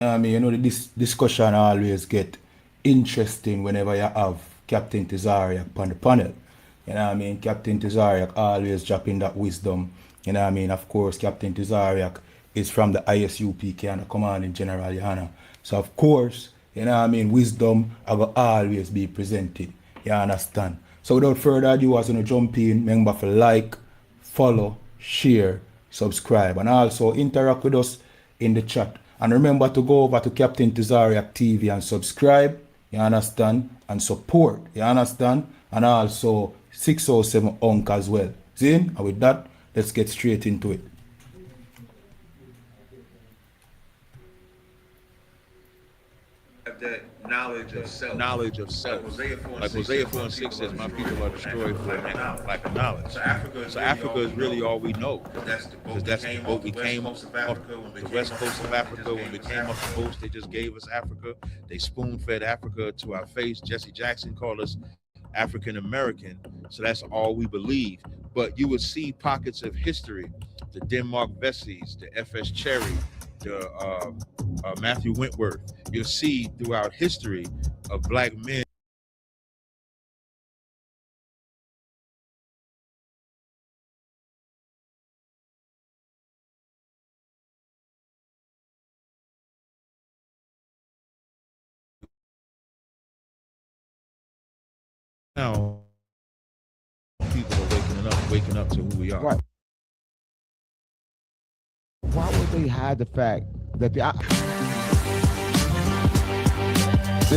I mean, this discussion always get interesting whenever you have Captain Tazaryach on the panel. You know what I mean? Captain Tazaryach always dropping that wisdom. You know what I mean? Of course, Captain Tazaryach is from the ISUPK and the Commanding General Yana. So, of course, you know what I mean? Wisdom will always be presented. You understand? So, without further ado, as you jump in, remember to like, follow, share, subscribe, and also interact with us in the chat. And remember to go over to Captain Tazaryach TV and subscribe, you understand, and support, you understand, and also 607 Unk as well. Zin, and with that, let's get straight into it. That knowledge of self. Knowledge of self. Like Hosea 4 and 6 says, my people are destroyed for lack of knowledge. So Africa is really all we know. Because that's the boat we came off the west coast of Africa. When we came off the coast, they just gave us Africa. They spoon-fed Africa to our face. Jesse Jackson called us African American. So that's all we believe. But you would see pockets of history, the Denmark Vessies, the F.S. Cherry, the Matthew Wentworth. You'll see throughout history of black men now people are waking up to who we are. Right. Why would they hide the fact that the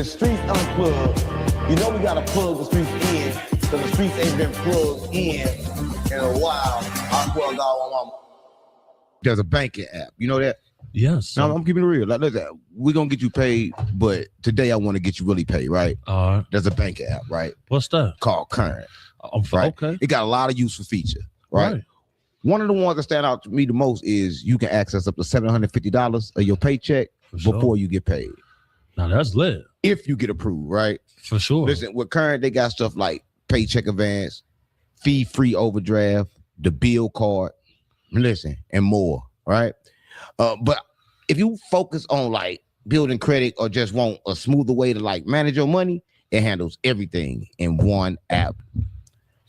streets unplugged? You know we gotta plug the streets in, because the streets ain't been plugged in a while. I swear to God, my mama. There's a banking app. You know that? Yes. No, I'm keeping it real. Like, listen, we're gonna get you paid, but today I want to get you really paid, right? There's a banking app, right? What's that? Called Current. Right? Okay. It got a lot of useful feature, right? One of the ones that stand out to me the most is you can access up to $750 of your paycheck before you get paid. Now that's lit. If you get approved, right? For sure. Listen, with Current, they got stuff like paycheck advance, fee-free overdraft, the bill card, listen, and more, right? But if you focus on like building credit or just want a smoother way to like manage your money, it handles everything in one app.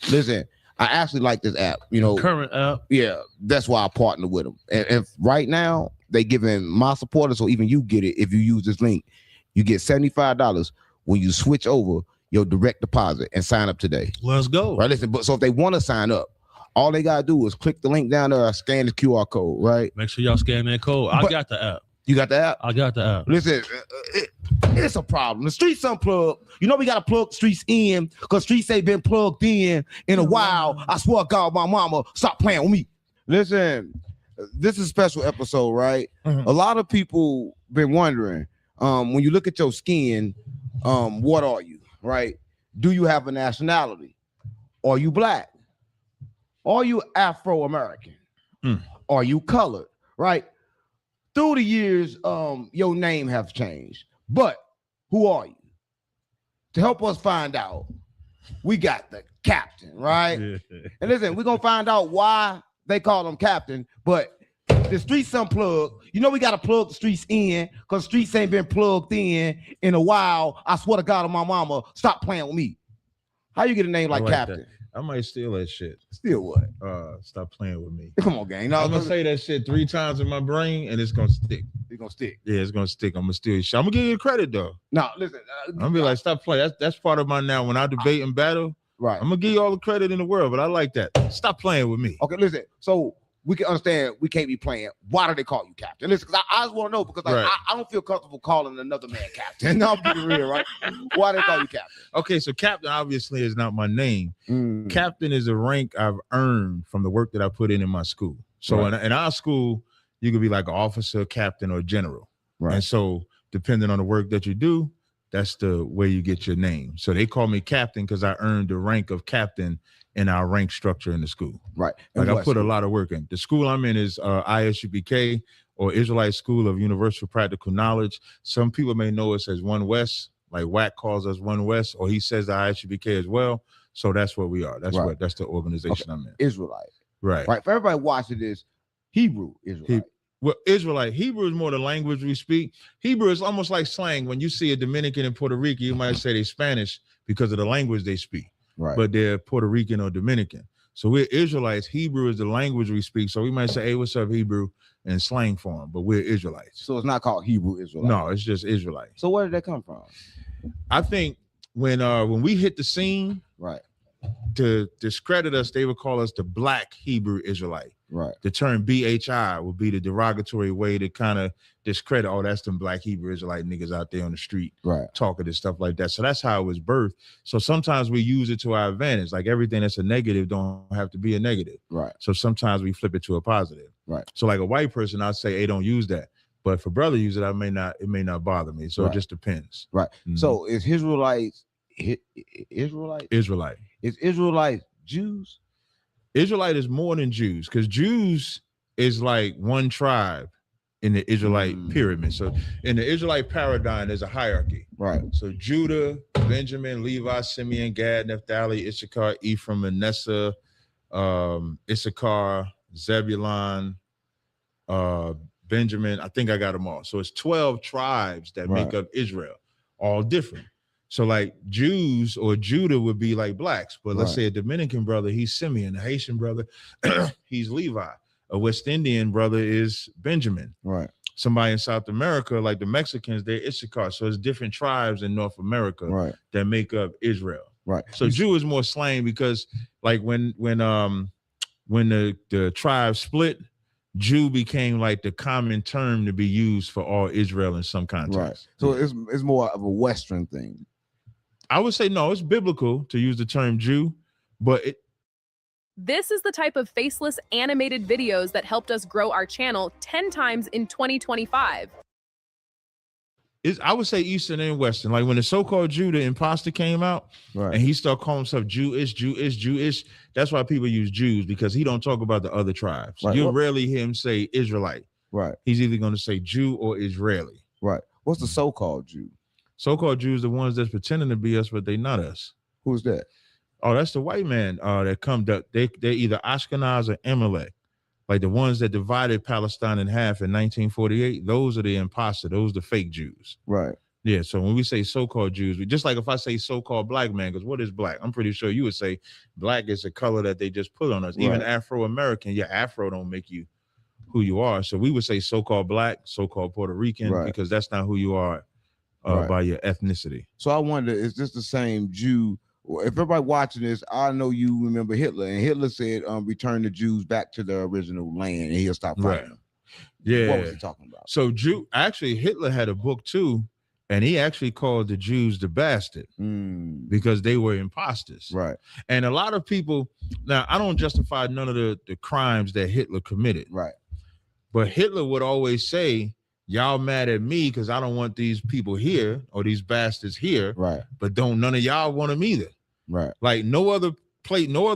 Listen, I actually like this app, you know. Current app. Yeah, that's why I partner with them. And right now, they giving my supporters, or even you get it if you use this link. You get $75 when you switch over your direct deposit and sign up today. Let's go. Right, listen, but so if they want to sign up, all they gotta do is click the link down there or scan the QR code, right? Make sure y'all scan that code. I got the app. You got the app? I got the app. Listen, it's a problem. The streets unplugged. You know we got to plug the streets in because streets ain't been plugged in a while. I swear to God, my mama, stop playing with me. Listen, this is a special episode, right? A lot of people been wondering, when you look at your skin, what are you, right? Do you have a nationality? Are you black? Are you Afro-American? Are you colored, right? Through the years, your name have changed. But who are you? To help us find out, we got the captain, right? And listen, we're going to find out why they call him captain, but the streets unplugged. You know we got to plug the streets in because streets ain't been plugged in a while. I swear to God on my mama, stop playing with me. How you get a name like captain? That. I might steal that shit. Steal what? Stop playing with me. Come on, gang. No, I'm gonna say that shit 3 times in my brain, and it's gonna stick. It's gonna stick. Yeah, it's gonna stick. I'm gonna steal your shit. I'm gonna give you credit though. No, listen. I'm gonna be like, stop playing. That's part of my now. When I debate and battle, right? I'm gonna give you all the credit in the world, but I like that. Stop playing with me. Okay, listen. So we can understand we can't be playing. Why do they call you captain? Listen, because I just want to know because like, I don't feel comfortable calling another man captain. No, I'm being real, right? Why do they call you captain? Okay, so captain obviously is not my name. Captain is a rank I've earned from the work that I put in my school. So in our school, you could be like an officer, captain, or general. Right. And so depending on the work that you do, that's the way you get your name. So they call me captain because I earned the rank of captain in our rank structure in the school. Right. Like I put a lot of work in. The school I'm in is ISUPK, or Israelite School of Universal Practical Knowledge. Some people may know us as One West, like Wack calls us One West, or he says the ISUPK as well. So that's what we are. That's that's the organization I'm in. Israelite. Right. Right. For everybody watching this, Hebrew Israelite. Well, Israelite. Hebrew is more the language we speak. Hebrew is almost like slang. When you see a Dominican in Puerto Rico, you might say they're Spanish because of the language they speak. Right. But they're Puerto Rican or Dominican. So we're Israelites. Hebrew is the language we speak. So we might say, hey, what's up, Hebrew, in slang form, but we're Israelites. So it's not called Hebrew Israelite. No, it's just Israelite. So where did that come from? I think when we hit the scene, right, to discredit us, they would call us the Black Hebrew Israelite. Right. The term BHI would be the derogatory way to kind of discredit, oh, that's them Black Hebrew Israelite niggas out there on the street, right, talking and stuff like that. So that's how it was birthed. So sometimes we use it to our advantage. Like everything that's a negative don't have to be a negative. Right. So sometimes we flip it to a positive. Right. So like a white person, I'd say, hey, don't use that. But for brother use it, it may not bother me. So right. It just depends. Right. Mm-hmm. So is Israelites Israelite? Israelite. Is Israelite Jews? Israelite is more than Jews, because Jews is like one tribe in the Israelite pyramid. So in the Israelite paradigm, there's a hierarchy. Right. So Judah, Benjamin, Levi, Simeon, Gad, Naphtali, Issachar, Ephraim, Manasseh, Issachar, Zebulun, Benjamin. I think I got them all. So it's 12 tribes that make up Israel, all different. So like Jews or Judah would be like blacks, but let's say a Dominican brother, he's Simeon. A Haitian brother, he's Levi. A West Indian brother is Benjamin. Right. Somebody in South America, like the Mexicans, they're Issachar. So it's different tribes in North America that make up Israel. Right. So Jew is more slang because like when the tribe split, Jew became like the common term to be used for all Israel in some context. Right. So it's more of a Western thing. I would say no, it's biblical to use the term Jew, but This is the type of faceless animated videos that helped us grow our channel 10 times in 2025. I would say Eastern and Western. Like when the so-called Jew, the imposter came out, and he started calling himself Jewish. That's why people use Jews, because he don't talk about the other tribes. Right. You'll rarely hear him say Israelite. Right. He's either going to say Jew or Israeli. Right. What's the so-called Jew? So-called Jews, the ones that's pretending to be us, but they not us. Who's that? Oh, that's the white man that come up. They're either Ashkenaz or Amalek. Like the ones that divided Palestine in half in 1948, those are the imposter. Those are the fake Jews. Right. Yeah. So when we say so-called Jews, just like if I say so-called black man, because what is black? I'm pretty sure you would say black is a color that they just put on us. Even Afro-American, Afro don't make you who you are. So we would say so-called black, so-called Puerto Rican, because that's not who you are by your ethnicity. So I wonder, is this the same Jew? If everybody watching this, I know you remember Hitler, and Hitler said, return the Jews back to their original land and he'll stop fighting them. Yeah. What was he talking about? So actually Hitler had a book too, and he actually called the Jews the bastard because they were imposters. Right. And a lot of people, now I don't justify none of the crimes that Hitler committed. Right. But Hitler would always say, y'all mad at me because I don't want these people here or these bastards here. Right. But don't none of y'all want them either. Right. Like no other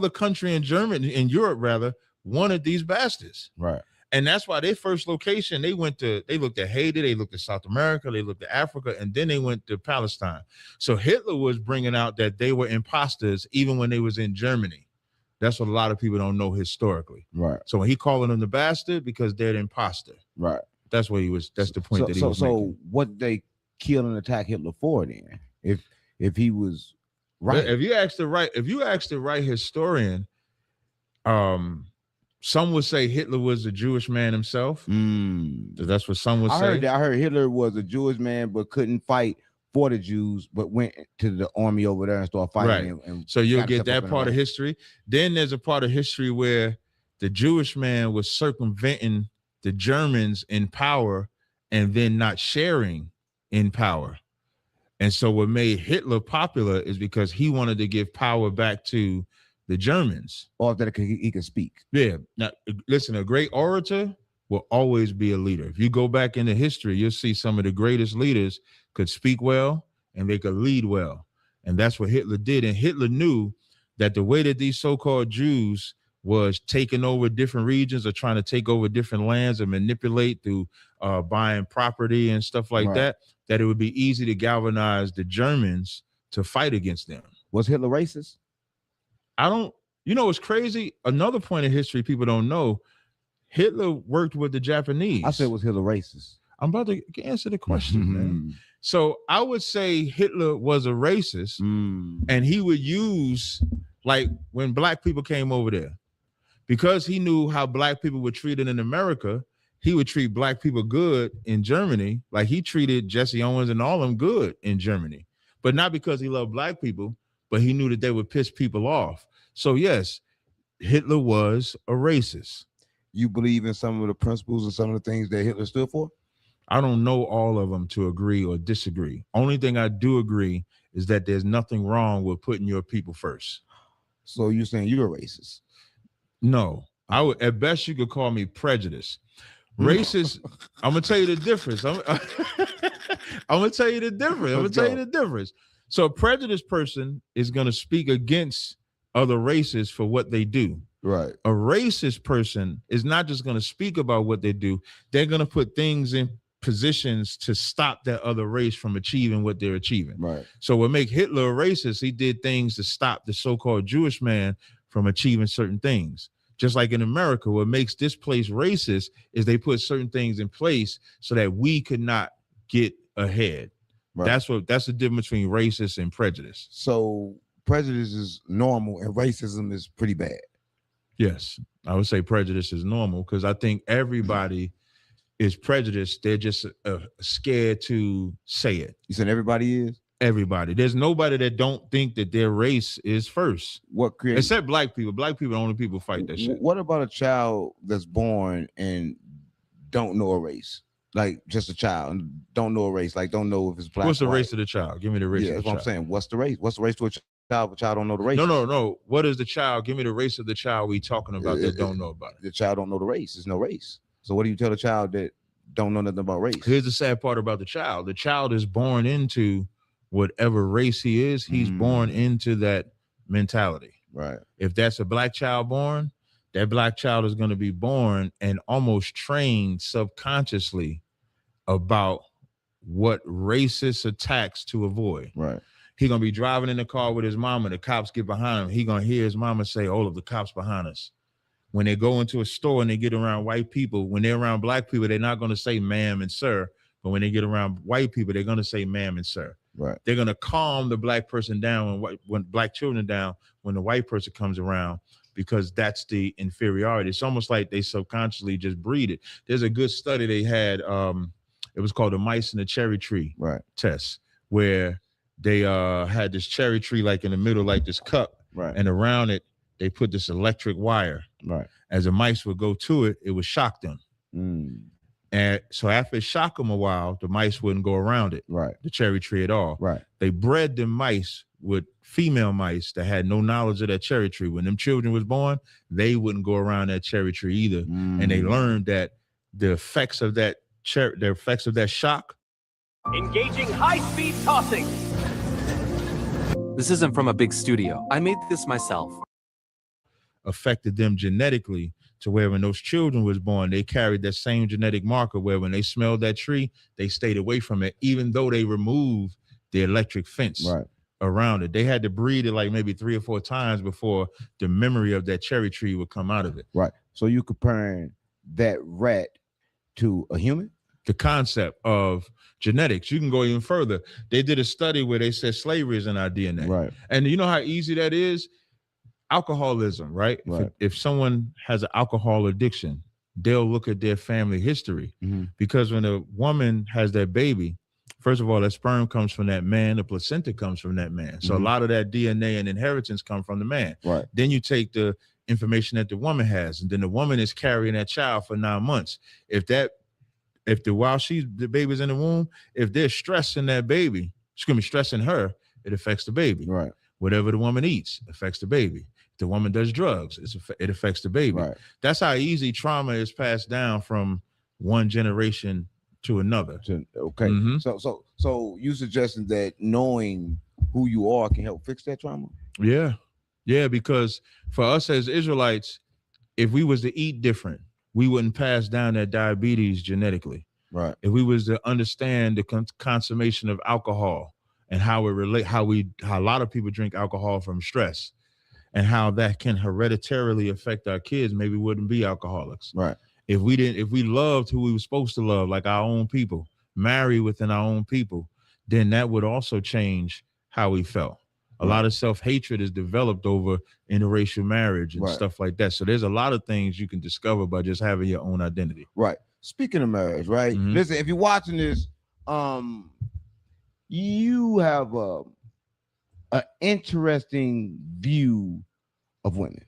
country in Europe rather, wanted these bastards. Right. And that's why their first location, they looked at Haiti, they looked at South America, they looked at Africa, and then they went to Palestine. So Hitler was bringing out that they were imposters even when they was in Germany. That's what a lot of people don't know historically. Right. So when he calling them the bastard, because they're the imposter. Right. That's what that's the point that he was making. So what did they kill and attack Hitler for then? If he was right. If you ask the right historian, some would say Hitler was a Jewish man himself. That's what some would say. I heard Hitler was a Jewish man, but couldn't fight for the Jews, but went to the army over there and started fighting. Right. And so you'll get that part of history. Then there's a part of history where the Jewish man was circumventing the Germans in power and then not sharing in power. And so what made Hitler popular is because he wanted to give power back to the Germans. Or that he could speak. Yeah. Now, listen, a great orator will always be a leader. If you go back into history, you'll see some of the greatest leaders could speak well and they could lead well. And that's what Hitler did. And Hitler knew that the way that these so-called Jews was taking over different regions or trying to take over different lands and manipulate through buying property and stuff like that it would be easy to galvanize the Germans to fight against them. Was Hitler racist? It's crazy. Another point of history people don't know, Hitler worked with the Japanese. I said, was Hitler racist? I'm about to answer the question, man. So I would say Hitler was a racist, and he would use, like, when black people came over there, because he knew how black people were treated in America, he would treat black people good in Germany. Like, he treated Jesse Owens and all of them good in Germany, but not because he loved black people, but he knew that they would piss people off. So yes, Hitler was a racist. You believe in some of the principles and some of the things that Hitler stood for? I don't know all of them to agree or disagree. Only thing I do agree is that there's nothing wrong with putting your people first. So you're saying you're a racist? No, I would, at best you could call me prejudiced. Racist, I'm gonna tell you the difference. I'm gonna tell you the difference. I'm gonna tell you the difference. So a prejudiced person is gonna speak against other races for what they do. Right. A racist person is not just gonna speak about what they do. They're gonna put things in positions to stop that other race from achieving what they're achieving. Right. So what make Hitler a racist, he did things to stop the so-called Jewish man from achieving certain things. Just like in America, what makes this place racist is they put certain things in place so that we could not get ahead. Right. That's the difference between racist and prejudice. So prejudice is normal and racism is pretty bad. Yes, I would say prejudice is normal because I think everybody is prejudiced. They're just scared to say it. You said everybody is? Everybody. There's nobody that don't think that their race is first. What creates? Except black people. Black people are the only people fight that shit. What about a child that's born and don't know a race? Like just a child and don't know a race, like don't know if it's black. What's the race of the child? Give me the race. Yeah, of the that's what child. I'm saying. What's the race? What's the race to a child? If a child don't know the race. No. What is the child? Give me the race of the child we talking about that don't know about it. The child don't know the race. There's no race. So what do you tell a child that don't know nothing about race? Here's the sad part about the child. The child is born into whatever race he is. He's born into that mentality. Right. If that's a black child born, that black child is going to be born and almost trained subconsciously about what racist attacks to avoid. Right. He's going to be driving in the car with his mama. The cops get behind him. He's going to hear his mama say, all of the cops behind us. When they go into a store and they get around white people, when they're around black people, they're not going to say ma'am and sir. But when they get around white people, they're going to say ma'am and sir. Right. They're going to calm the black person down when black children down when the white person comes around, because that's the inferiority. It's almost like they subconsciously just breed it. There's a good study they had. It was called the mice in the cherry tree test, where they had this cherry tree like in the middle, like this cup, and around it they put this electric wire. Right. As the mice would go to it, it would shock them. And so after it shocked them a while, the mice wouldn't go around it, the cherry tree at all. Right. They bred the mice with female mice that had no knowledge of that cherry tree. When them children was born, they wouldn't go around that cherry tree either. And they learned that the effects of that shock. Engaging high-speed tossing. This isn't from a big studio. I made this myself. Affected them genetically to where when those children was born, they carried that same genetic marker where when they smelled that tree, they stayed away from it, even though they removed the electric fence around it. They had to breed it like maybe 3 or 4 times before the memory of that cherry tree would come out of it. Right. So you comparing that rat to a human? The concept of genetics, you can go even further. They did a study where they said slavery is in our DNA. Right. And you know how easy that is? Alcoholism, right? If someone has an alcohol addiction, they'll look at their family history, because when a woman has that baby, first of all, that sperm comes from that man, the placenta comes from that man. So a lot of that DNA and inheritance come from the man. Right. Then you take the information that the woman has, and then the woman is carrying that child for 9 months. While the baby's in the womb, if they're stressing that baby, it's gonna be stressing her, it affects the baby. Right. Whatever the woman eats affects the baby. The woman does drugs, it affects the baby. Right. That's how easy trauma is passed down from one generation to another. Okay. So you suggesting that knowing who you are can help fix that trauma? Yeah, because for us as Israelites, if we was to eat different, we wouldn't pass down that diabetes genetically. Right. If we was to understand the consummation of alcohol and how a lot of people drink alcohol from stress, and how that can hereditarily affect our kids, maybe we wouldn't be alcoholics. Right. If we loved who we were supposed to love, like our own people, marry within our own people, then that would also change how we felt. A lot of self-hatred is developed over interracial marriage and stuff like that. So there's a lot of things you can discover by just having your own identity. Right. Speaking of marriage, right? Listen, if you're watching this, you have an interesting view of women.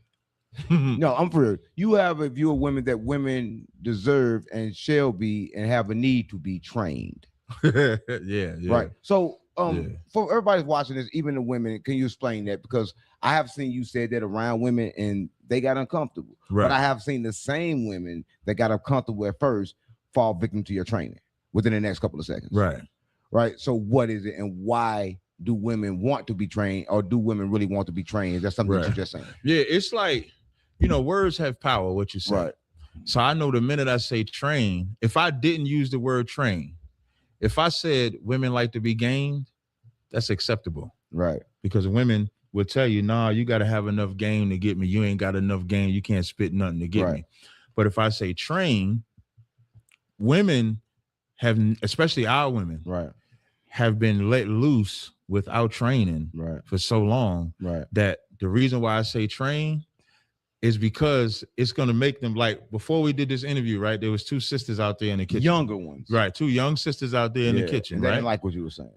No, I'm for real. You have a view of women that women deserve and shall be and have a need to be trained. Yeah. Right. So for everybody's watching this, even the women, can you explain that? Because I have seen you said that around women and they got uncomfortable. Right. But I have seen the same women that got uncomfortable at first fall victim to your training within the next couple of seconds. Right. Right. So what is it and why do women want to be trained, or do women really want to be trained? Is that something that you're just saying? Yeah, it's like, words have power, what you say. Right. So I know the minute I say train, if I didn't use the word train, if I said women like to be gained, that's acceptable. Right. Because women will tell you, nah, you got to have enough game to get me. You ain't got enough game. You can't spit nothing to get me. But if I say train, women have, especially our women, have been let loose without training for so long that the reason why I say train is because it's going to make them, like, before we did this interview, right, there was 2 sisters out there in the kitchen. Younger ones. Right, 2 young sisters out there in the kitchen, They right? didn't like what you were saying.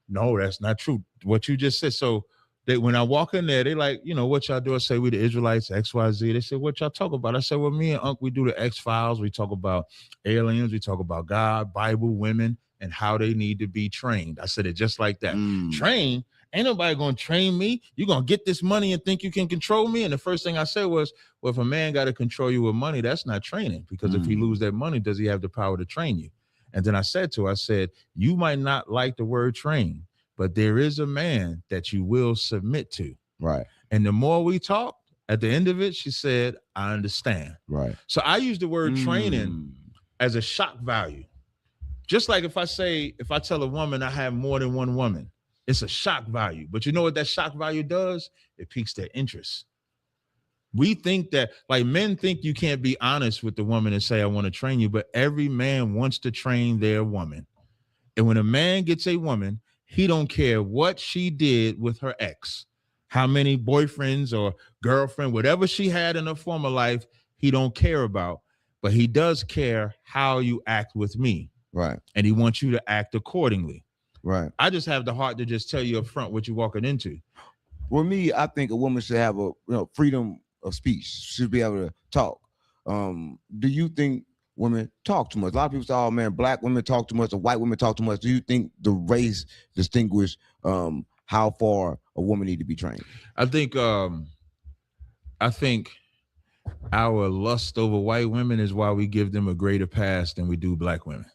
No, that's not true. What you just said. So when I walk in there, they like, what y'all do? I say, we the Israelites, XYZ. They said, what y'all talk about? I said, well, me and Unc, we do the X-Files. We talk about aliens. We talk about God, Bible, women, and how they need to be trained. I said it just like that. Train? Ain't nobody going to train me. You're going to get this money and think you can control me. And the first thing I said was, well, if a man got to control you with money, that's not training. Because if he lose that money, does he have the power to train you? And then I said to her, I said, you might not like the word train, but there is a man that you will submit to. Right. And the more we talked, at the end of it, she said, I understand. Right. So I use the word training as a shock value. Just like if I tell a woman I have more than one woman, it's a shock value. But you know what that shock value does? It piques their interest. We think that, like, men think you can't be honest with the woman and say, I want to train you, but every man wants to train their woman. And when a man gets a woman, he don't care what she did with her ex, how many boyfriends or girlfriend, whatever she had in her former life, he don't care about, but he does care how you act with me. Right. And he wants you to act accordingly. Right. I just have the heart to just tell you up front what you're walking into. Well, me, I think a woman should have a freedom of speech. Should be able to talk. Do you think women talk too much? A lot of people say, "Oh man, black women talk too much, or white women talk too much." Do you think the race distinguish how far a woman need to be trained? I think our lust over white women is why we give them a greater pass than we do black women.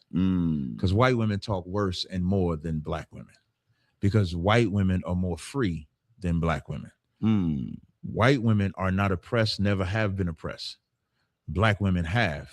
Because white women talk worse and more than black women. Because white women are more free than black women. White women are not oppressed, never have been oppressed. Black women have.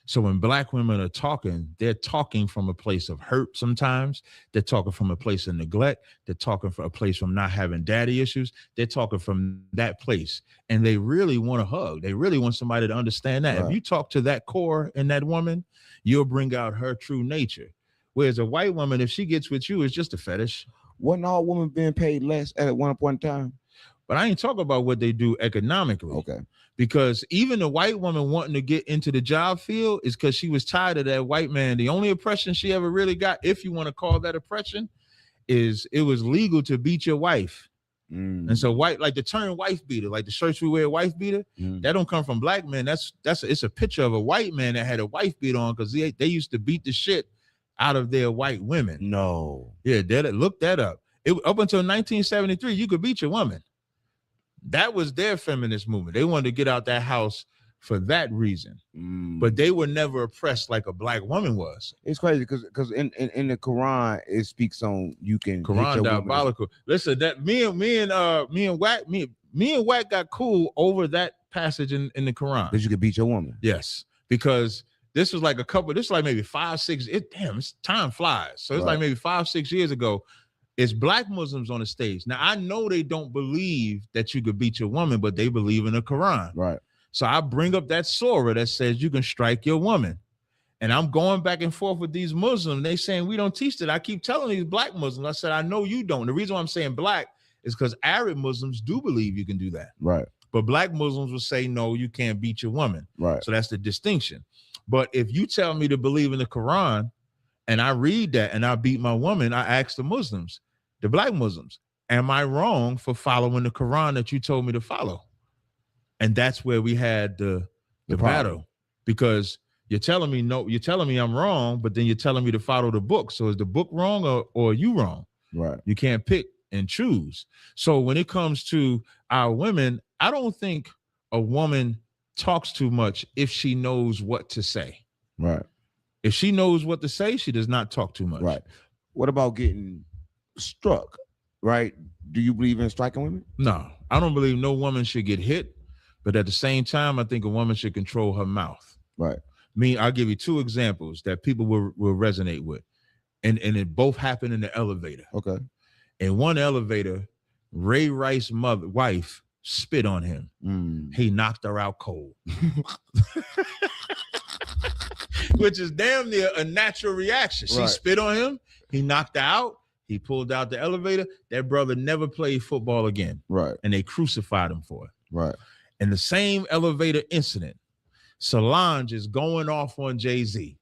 So when black women are talking, they're talking from a place of hurt sometimes. They're talking from a place of neglect. They're talking from a place from not having daddy issues. They're talking from that place. And they really want a hug. They really want somebody to understand that. Right. If you talk to that core in that woman, you'll bring out her true nature. Whereas a white woman, if she gets with you, it's just a fetish. Wasn't all women being paid less at one point in time? But I ain't talking about what they do economically. Okay. Because even the white woman wanting to get into the job field is because she was tired of that white man. The only oppression she ever really got, if you want to call that oppression, is it was legal to beat your wife. And so white, like the term wife beater, like the shirts we wear, wife beater, that don't come from black men. It's a picture of a white man that had a wife beater on because they used to beat the shit out of their white women. No. Yeah, look that up. Up until 1973, you could beat your woman. That was their feminist movement. They wanted to get out that house for that reason. But they were never oppressed like a black woman was. It's crazy because in the Quran it speaks on you can Quran diabolical. Listen, that me and Wack got cool over that passage in the Quran. That you could beat your woman. Yes, because this was like maybe 5-6. Time flies. So it's like maybe 5-6 years ago. It's black Muslims on the stage. Now, I know they don't believe that you could beat your woman, but they believe in the Quran. Right. So I bring up that surah that says you can strike your woman. And I'm going back and forth with these Muslims. They saying we don't teach that. I keep telling these black Muslims, I said, I know you don't. The reason why I'm saying black is because Arab Muslims do believe you can do that. Right. But black Muslims will say, no, you can't beat your woman. Right. So that's the distinction. But if you tell me to believe in the Quran and I read that and I beat my woman, I ask the Muslims, the black Muslims, am I wrong for following the Quran that you told me to follow? And that's where we had the battle, because you're telling me no, you're telling me I'm wrong, but then you're telling me to follow the book. So is the book wrong or are you wrong? Right. You can't pick and choose. So when it comes to our women, I don't think a woman talks too much if she knows what to say. Right. If she knows what to say, she does not talk too much. Right. What about getting struck? Right. Do you believe in striking women? No, I don't believe no woman should get hit. But at the same time, I think a woman should control her mouth. Right. I'll give you two examples that people will resonate with. And it both happened in the elevator. Okay. In one elevator, Ray Rice's wife spit on him. He knocked her out cold. Which is damn near a natural reaction. She spit on him. He knocked her out. He pulled out the elevator. That brother never played football again. Right. And they crucified him for it. Right. In the same elevator incident, Solange is going off on Jay-Z.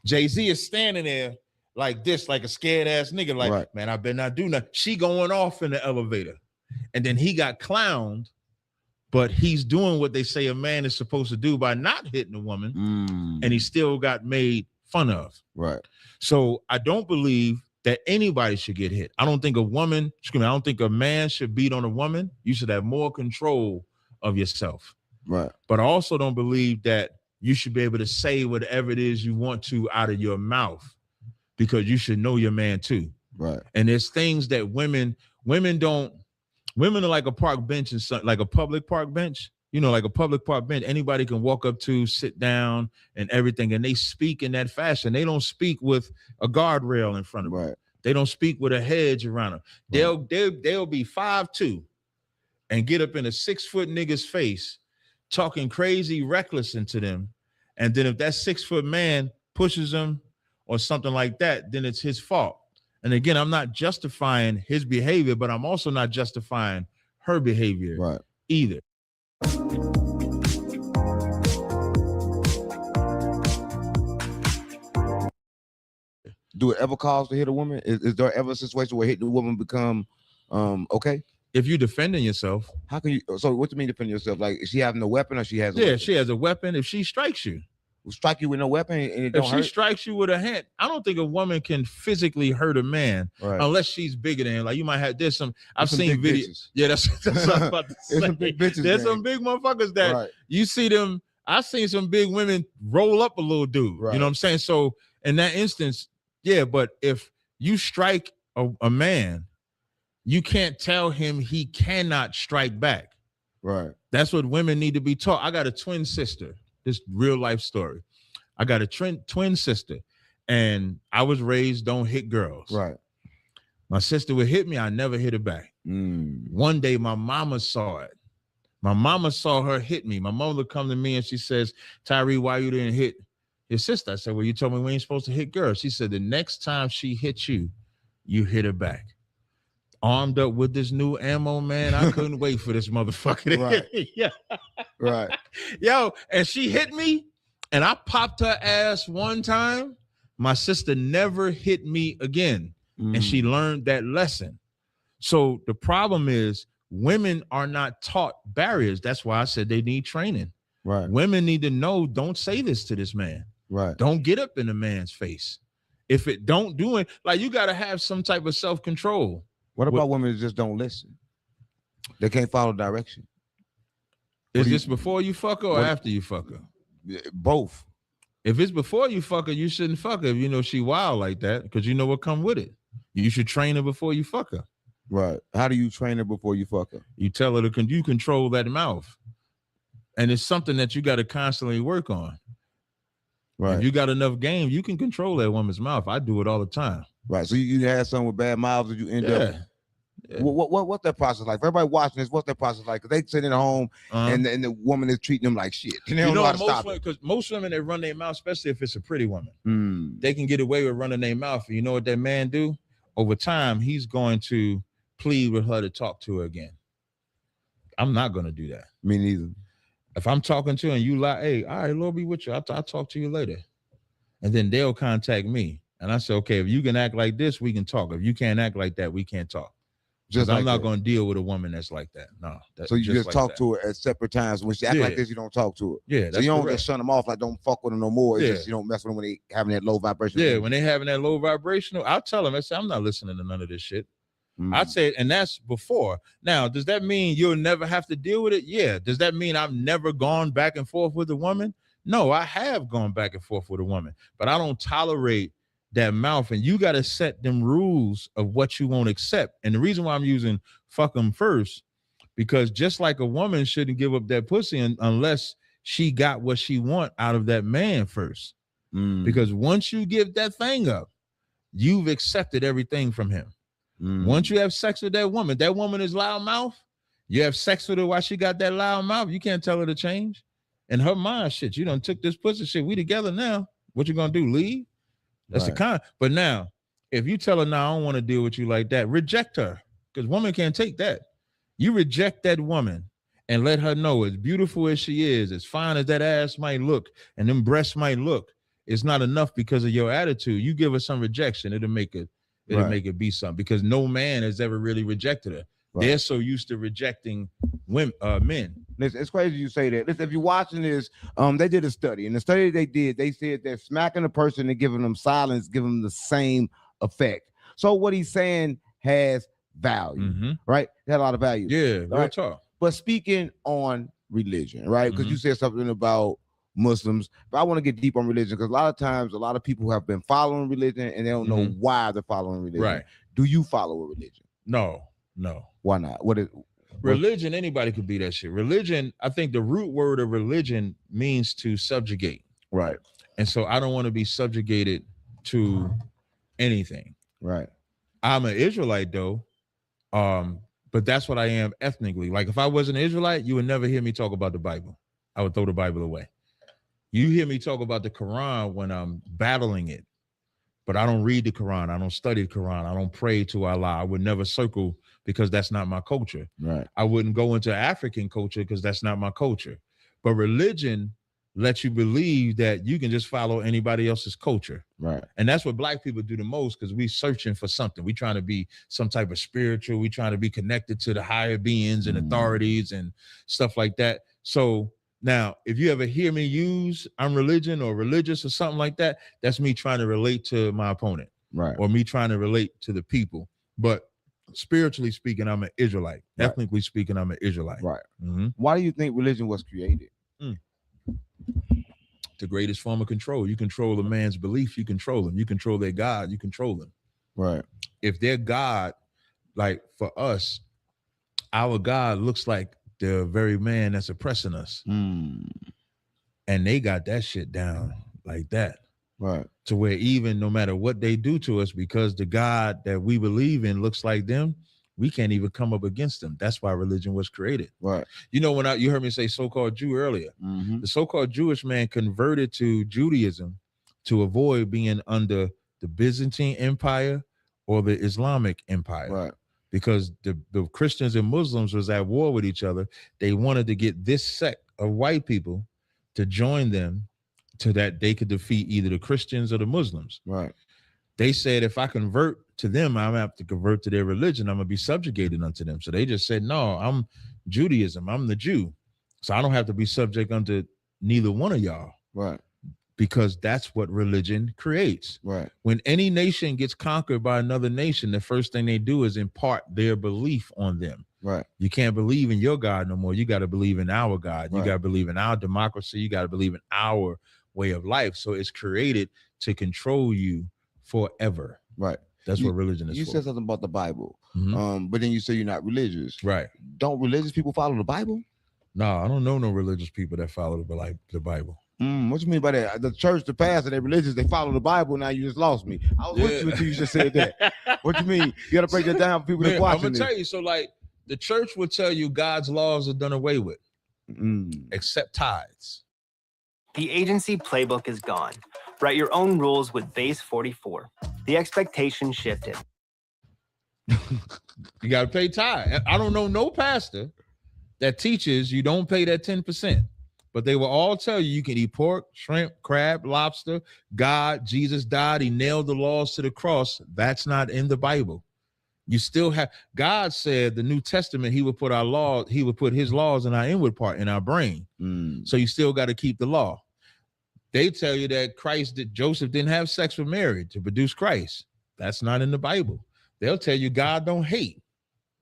Jay-Z is standing there like this, like a scared ass nigga, like, man, I better not do nothing. She going off in the elevator. And then he got clowned, but he's doing what they say a man is supposed to do by not hitting a woman, and he still got made fun of. Right. So I don't believe that anybody should get hit. I don't think I don't think a man should beat on a woman. You should have more control of yourself. Right. But I also don't believe that you should be able to say whatever it is you want to out of your mouth, because you should know your man too. Right. And there's things that women are like a park bench, and like a public park bench, like a public park bench. Anybody can walk up to, sit down and everything. And they speak in that fashion. They don't speak with a guardrail in front of them. Right. They don't speak with a hedge around them. Right. They'll be 5'2" and get up in a 6-foot nigga's face, talking crazy, reckless into them. And then if that 6-foot man pushes them or something like that, then it's his fault. And again, I'm not justifying his behavior, but I'm also not justifying her behavior either. Do it ever cause to hit a woman? Is there ever a situation where hitting a woman become okay? If you're defending yourself. How can you? So what do you mean defending yourself? Like, is she having a weapon or she has a weapon? She has a weapon. If she strikes you. Strike you with no weapon and it don't hurt? If she strikes you with a hand, I don't think a woman can physically hurt a man unless she's bigger than him. Like, you might have, I've seen videos. Yeah, that's what I'm about to say. Some big bitches, there's some big motherfuckers that you see them. I've seen some big women roll up a little dude. You know what I'm saying? So in that instance, but if you strike a man, you can't tell him he cannot strike back. Right. That's what women need to be taught. I got a twin sister. This real life story. I got a twin sister, and I was raised don't hit girls. Right. My sister would hit me. I never hit her back. One day, my mama saw it. My mama saw her hit me. My mother would come to me and she says, Tyree, why you didn't hit your sister? I said, well, you told me we ain't supposed to hit girls. She said, the next time she hits you, you hit her back. Armed up with this new ammo, man. I couldn't wait for this motherfucker to hit me. Yeah. Right. Yo, and she hit me and I popped her ass one time. My sister never hit me again. And she learned that lesson. So the problem is women are not taught barriers. That's why I said they need training. Right. Women need to know, don't say this to this man. Right. Don't get up in a man's face. If it don't do it, like, you got to have some type of self-control. What about women that just don't listen? They can't follow direction. Is this before you fuck her or after you fuck her? Both. If it's before you fuck her, you shouldn't fuck her if you know she wild like that, because you know what come with it. You should train her before you fuck her. Right. How do you train her before you fuck her? You tell her you control that mouth. And it's something that you got to constantly work on. Right. If you got enough game, you can control that woman's mouth. I do it all the time. Right. So you had someone with bad mouths that you end up. Yeah. What's that process like? For everybody watching this, what's that process like? Because they sitting at home Uh-huh. and the woman is treating them like shit. And they don't know how to stop it. Because most women that run their mouth, especially if it's a pretty woman, They can get away with running their mouth. And you know what that man do? Over time, he's going to plead with her to talk to her again. I'm not going to do that. Me neither. If I'm talking to her and you lie, hey, all right, Lord be with you. I'll talk to you later. And then they'll contact me. And I say, okay, if you can act like this, we can talk. If you can't act like that, we can't talk. Just I'm not going to deal with a woman that's like that. No. So you just talk to her at separate times. When she act like this, you don't talk to her. Yeah. So you don't just shut them off, like don't fuck with them no more. It's just you don't mess with them when they having that low vibration. Yeah, when they having that low vibrational, I'll tell them, I say, I'm not listening to none of this shit. I'd say, and that's before. Now, does that mean you'll never have to deal with it? Yeah. Does that mean I've never gone back and forth with a woman? No, I have gone back and forth with a woman, but I don't tolerate that mouth. And you got to set them rules of what you won't accept. And the reason why I'm using fuck them first, because just like a woman shouldn't give up that pussy unless she got what she want out of that man first. Because once you give that thing up, you've accepted everything from him. Once you have sex with that woman is loud mouth. You have sex with her while she got that loud mouth. You can't tell her to change. In her mind, shit, you done took this pussy shit. We together now. What you gonna do? Leave? That's the kind. But now, if you tell her, "No, I don't want to deal with you like that," reject her, because woman can't take that. You reject that woman and let her know, as beautiful as she is, as fine as that ass might look, and them breasts might look, it's not enough because of your attitude. You give her some rejection, it'll make it be something, because no man has ever really rejected her. They're so used to rejecting women, men. Listen, it's crazy you say that. Listen, if you're watching this, they did a study, and the study they did, they said that smacking a person and giving them silence, give them the same effect. So what he's saying has value, right? It had a lot of value. Yeah, real talk. But speaking on religion, right? Because you said something about Muslims, but I want to get deep on religion, because a lot of times, a lot of people have been following religion and they don't know why they're following religion. Right? Do you follow a religion? No. Why not? What is religion? Anybody could be that shit. Religion, I think the root word of religion means to subjugate. Right. And so I don't want to be subjugated to anything. Right. I'm an Israelite though. But that's what I am ethnically. Like if I wasn't an Israelite, you would never hear me talk about the Bible. I would throw the Bible away. You hear me talk about the Quran when I'm battling it, but I don't read the Quran. I don't study the Quran. I don't pray to Allah. I would never circle, because that's not my culture. Right. I wouldn't go into African culture because that's not my culture. But religion lets you believe that you can just follow anybody else's culture. Right. And that's what Black people do the most, because we searching for something. We trying to be some type of spiritual. We trying to be connected to the higher beings and authorities and stuff like that. So now, if you ever hear me use I'm religion or religious or something like that, that's me trying to relate to my opponent. Right. Or me trying to relate to the people. But spiritually speaking, I'm an Israelite. Right. Ethnically speaking, I'm an Israelite. Right. Why do you think religion was created? The greatest form of control. You control a man's belief, you control them. You control their God, you control them. Right. If their God, like for us, our God looks like the very man that's oppressing us. And they got that shit down like that. Right. To where even no matter what they do to us, because the God that we believe in looks like them, we can't even come up against them. That's why religion was created. Right. You know, when you heard me say so-called Jew earlier, the so-called Jewish man converted to Judaism to avoid being under the Byzantine Empire or the Islamic Empire. Right. Because the Christians and Muslims was at war with each other. They wanted to get this sect of white people to join them so that they could defeat either the Christians or the Muslims. Right. They said, if I convert to them, I'm gonna have to convert to their religion. I'm gonna be subjugated unto them. So they just said, no, I'm Judaism. I'm the Jew. So I don't have to be subject unto neither one of y'all. Right. Because that's what religion creates. Right. When any nation gets conquered by another nation, the first thing they do is impart their belief on them. Right. You can't believe in your God no more. You got to believe in our God. You Right. got to believe in our democracy. You got to believe in our way of life. So it's created to control you forever. Right. That's what religion is You for. said something about the Bible, but then you say you're not religious. Right. Don't religious people follow the Bible? No, I don't know no religious people that follow the Bible. What you mean by that? The church, the pastor, they religious, they follow the Bible. Now you just lost me. I was with you until you just said that. What you mean? You got to break that down for people that's I'm watching gonna this. tell you. So, like, the church will tell you God's laws are done away with, except tithes. The agency playbook is gone. Write your own rules with Base 44. The expectation shifted. You got to pay tithe. I don't know no pastor that teaches you don't pay that 10%, but they will all tell you can eat pork, shrimp, crab, lobster. God, Jesus died. He nailed the laws to the cross. That's not in the Bible. You still have, God said the New Testament, he would put our law, he would put his laws in our inward part, in our brain. So you still got to keep the law. They tell you that Joseph didn't have sex with Mary to produce Christ. That's not in the Bible. They'll tell you God don't hate.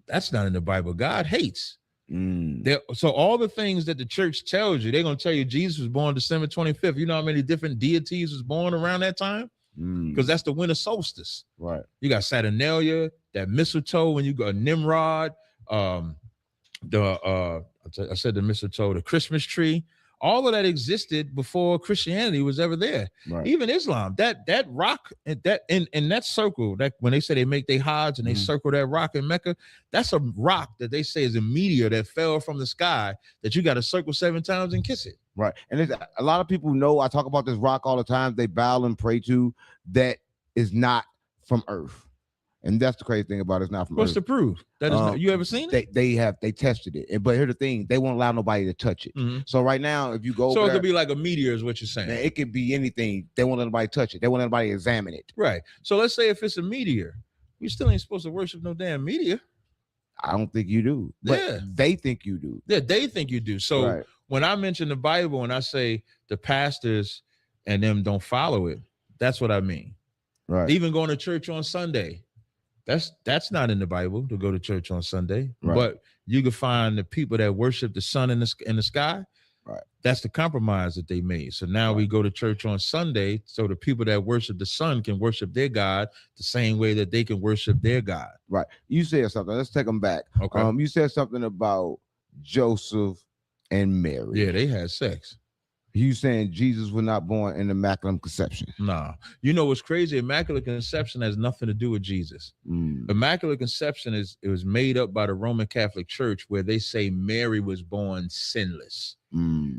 That's not in the Bible. God hates. So all the things that the church tells you, they're going to tell you Jesus was born December 25th. You know how many different deities was born around that time? Because that's the winter solstice. Right. You got Saturnalia, that mistletoe, when you got Nimrod, I said the mistletoe, the Christmas tree. All of that existed before Christianity was ever there. Right. Even Islam, that rock, that in that circle, that when they say they make their Hajj and they circle that rock in Mecca, that's a rock that they say is a meteor that fell from the sky that you got to circle 7 times and kiss it. Right. And it's, a lot of people know, I talk about this rock all the time, they bow and pray to, that is not from Earth. And that's the crazy thing about it. It's not from What's Earth. the proof? That is not, you ever seen it? They tested it. But here's the thing, they won't allow nobody to touch it. So right now, if you go so over it there, could be like a meteor is what you're saying. man, it could be anything. They won't let nobody touch it. They won't let nobody examine it. Right. So let's say if it's a meteor, you still ain't supposed to worship no damn meteor. I don't think you do. But Yeah. they think you do. Yeah, they think you do. So Right. when I mention the Bible and I say the pastors and them don't follow it, that's what I mean. Right. Even going to church on Sunday, that's not in the Bible to go to church on Sunday. Right. But you can find the people that worship the sun in the sky. Right. That's the compromise that they made. So now we go to church on Sunday so the people that worship the sun can worship their God the same way that they can worship their God. Right. You said something. Let's take them back. Okay. You said something about Joseph and Mary. Yeah, they had sex. You saying Jesus was not born in Immaculate Conception? Nah. You know what's crazy? Immaculate Conception has nothing to do with Jesus. Immaculate Conception it was made up by the Roman Catholic Church, where they say Mary was born sinless.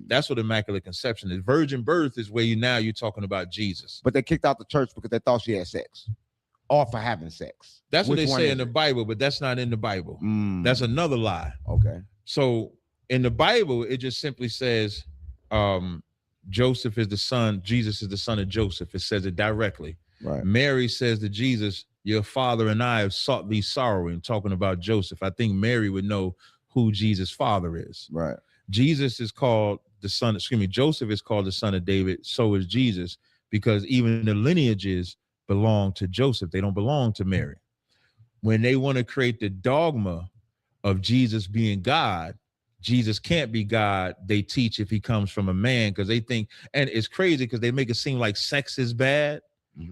That's what Immaculate Conception is. Virgin birth is where you're talking about Jesus. But they kicked out the church because they thought she had sex, or for having sex. That's what Which they one say is in the it? Bible, but that's not in the Bible. That's another lie. Okay. So in the Bible, it just simply says Joseph is the son, Jesus is the son of Joseph. It says it directly. Right. Mary says to Jesus, your father and I have sought thee sorrowing, talking about Joseph. I think Mary would know who Jesus' father is. Right. Jesus is called the son, Joseph is called the son of David. So is Jesus, because even the lineages belong to Joseph. They don't belong to Mary. When they want to create the dogma of Jesus being God, Jesus can't be God. They teach if he comes from a man, because they think, and it's crazy because they make it seem like sex is bad.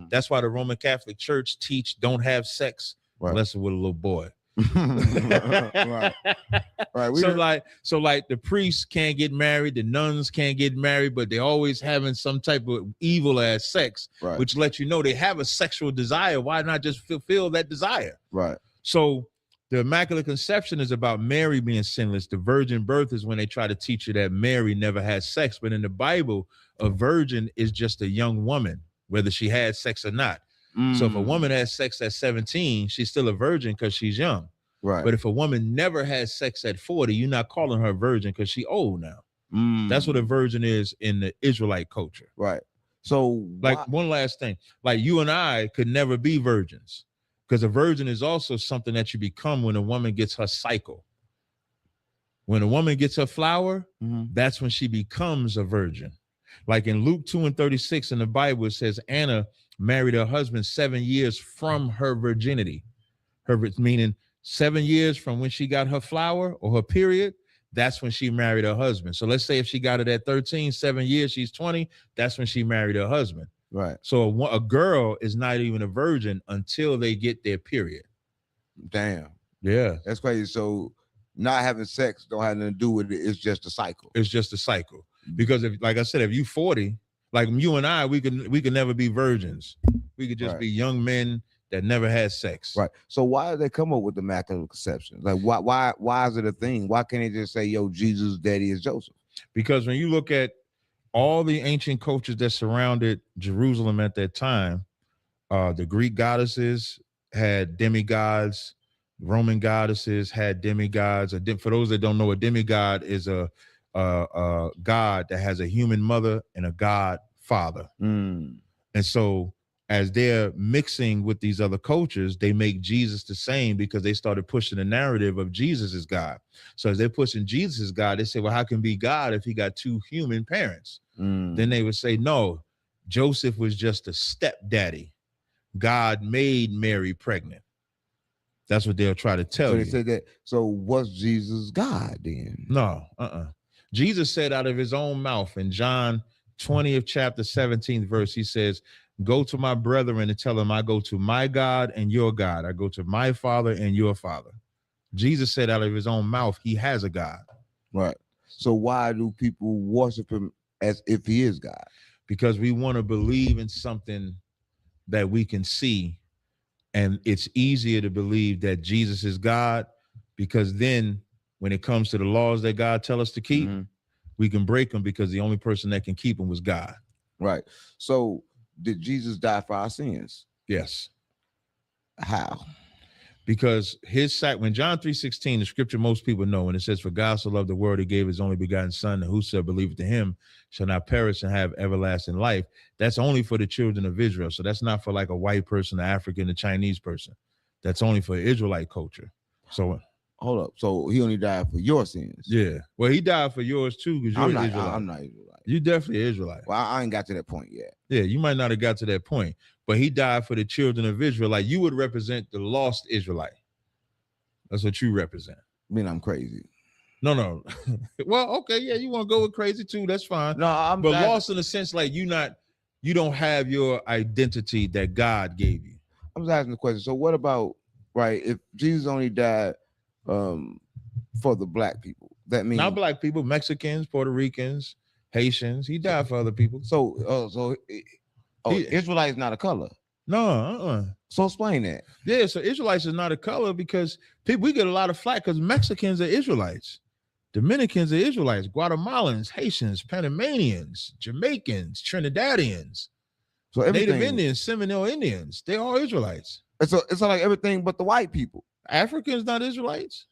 That's why the Roman Catholic Church teach don't have sex unless it's with a little boy. Right. So like the priests can't get married, the nuns can't get married, but they're always having some type of evil ass sex, which lets you know they have a sexual desire. Why not just fulfill that desire? Right. So the Immaculate Conception is about Mary being sinless. The virgin birth is when they try to teach you that Mary never had sex. But in the Bible, a virgin is just a young woman, whether she had sex or not. So if a woman has sex at 17, she's still a virgin because she's young. Right. But if a woman never has sex at 40, you're not calling her a virgin because she's old now. That's what a virgin is in the Israelite culture. Right. So like one last thing, like you and I could never be virgins, because a virgin is also something that you become when a woman gets her cycle. When a woman gets her flower, that's when she becomes a virgin. Like in Luke 2:36 in the Bible, it says Anna married her husband 7 years from her virginity. Meaning 7 years from when she got her flower or her period, that's when she married her husband. So let's say if she got it at 13, 7 years, she's 20, that's when she married her husband. Right. So a girl is not even a virgin until they get their period. Damn. Yeah. That's crazy. So not having sex don't have nothing to do with it. It's just a cycle. It's just a cycle. Because if, like I said, if you 40, like you and I, we could never be virgins. We could just be young men that never had sex. Right. So why did they come up with the immaculate conception? Like why is it a thing? Why can't they just say, yo, Jesus' daddy is Joseph? Because when you look at all the ancient cultures that surrounded Jerusalem at that time, the Greek goddesses had demigods, Roman goddesses had demigods. For those that don't know, a demigod is a god that has a human mother and a god father. And so as they're mixing with these other cultures, they make Jesus the same because they started pushing the narrative of Jesus as God. So as they're pushing Jesus as God, they say, well, how can he be God if he got two human parents? Then they would say, no, Joseph was just a stepdaddy. God made Mary pregnant. That's what they'll try to tell you. So they said that. So was Jesus God then? No, Jesus said out of his own mouth in John 20th chapter 17th verse, he says, go to my brethren and tell them I go to my God and your God. I go to my Father and your Father. Jesus said out of his own mouth, he has a God. Right. So why do people worship him as if he is God? Because we want to believe in something that we can see. And it's easier to believe that Jesus is God because then when it comes to the laws that God tell us to keep, we can break them because the only person that can keep them was God. Right. So did Jesus die for our sins? Yes. How? Because when John 3:16, the scripture most people know, and it says, for God so loved the world, he gave his only begotten son, and whosoever believeth to him shall not perish and have everlasting life. That's only for the children of Israel. So that's not for like a white person, an African, a Chinese person. That's only for Israelite culture. So hold up. So he only died for your sins? Yeah. Well, he died for yours too, because you're Israelite. I'm not Israelite. You definitely Israelite. Well, I ain't got to that point yet. Yeah, you might not have got to that point, but he died for the children of Israel. Like you would represent the lost Israelite. That's what you represent. I mean, I'm crazy. No. Well, okay, yeah, you want to go with crazy too. That's fine. No, but lost in a sense, like you don't have your identity that God gave you. I was asking the question. So what about, right, if Jesus only died for the black people, that means not black people, Mexicans, Puerto Ricans, Haitians. He died for other people. So Israelite is not a color. No, So explain that. Yeah, so Israelites is not a color because we get a lot of flack because Mexicans are Israelites, Dominicans are Israelites, Guatemalans, Haitians, Panamanians, Jamaicans, Trinidadians, so Native Indians, Seminole Indians, they're all Israelites. It's like everything but the white people. Africans not Israelites.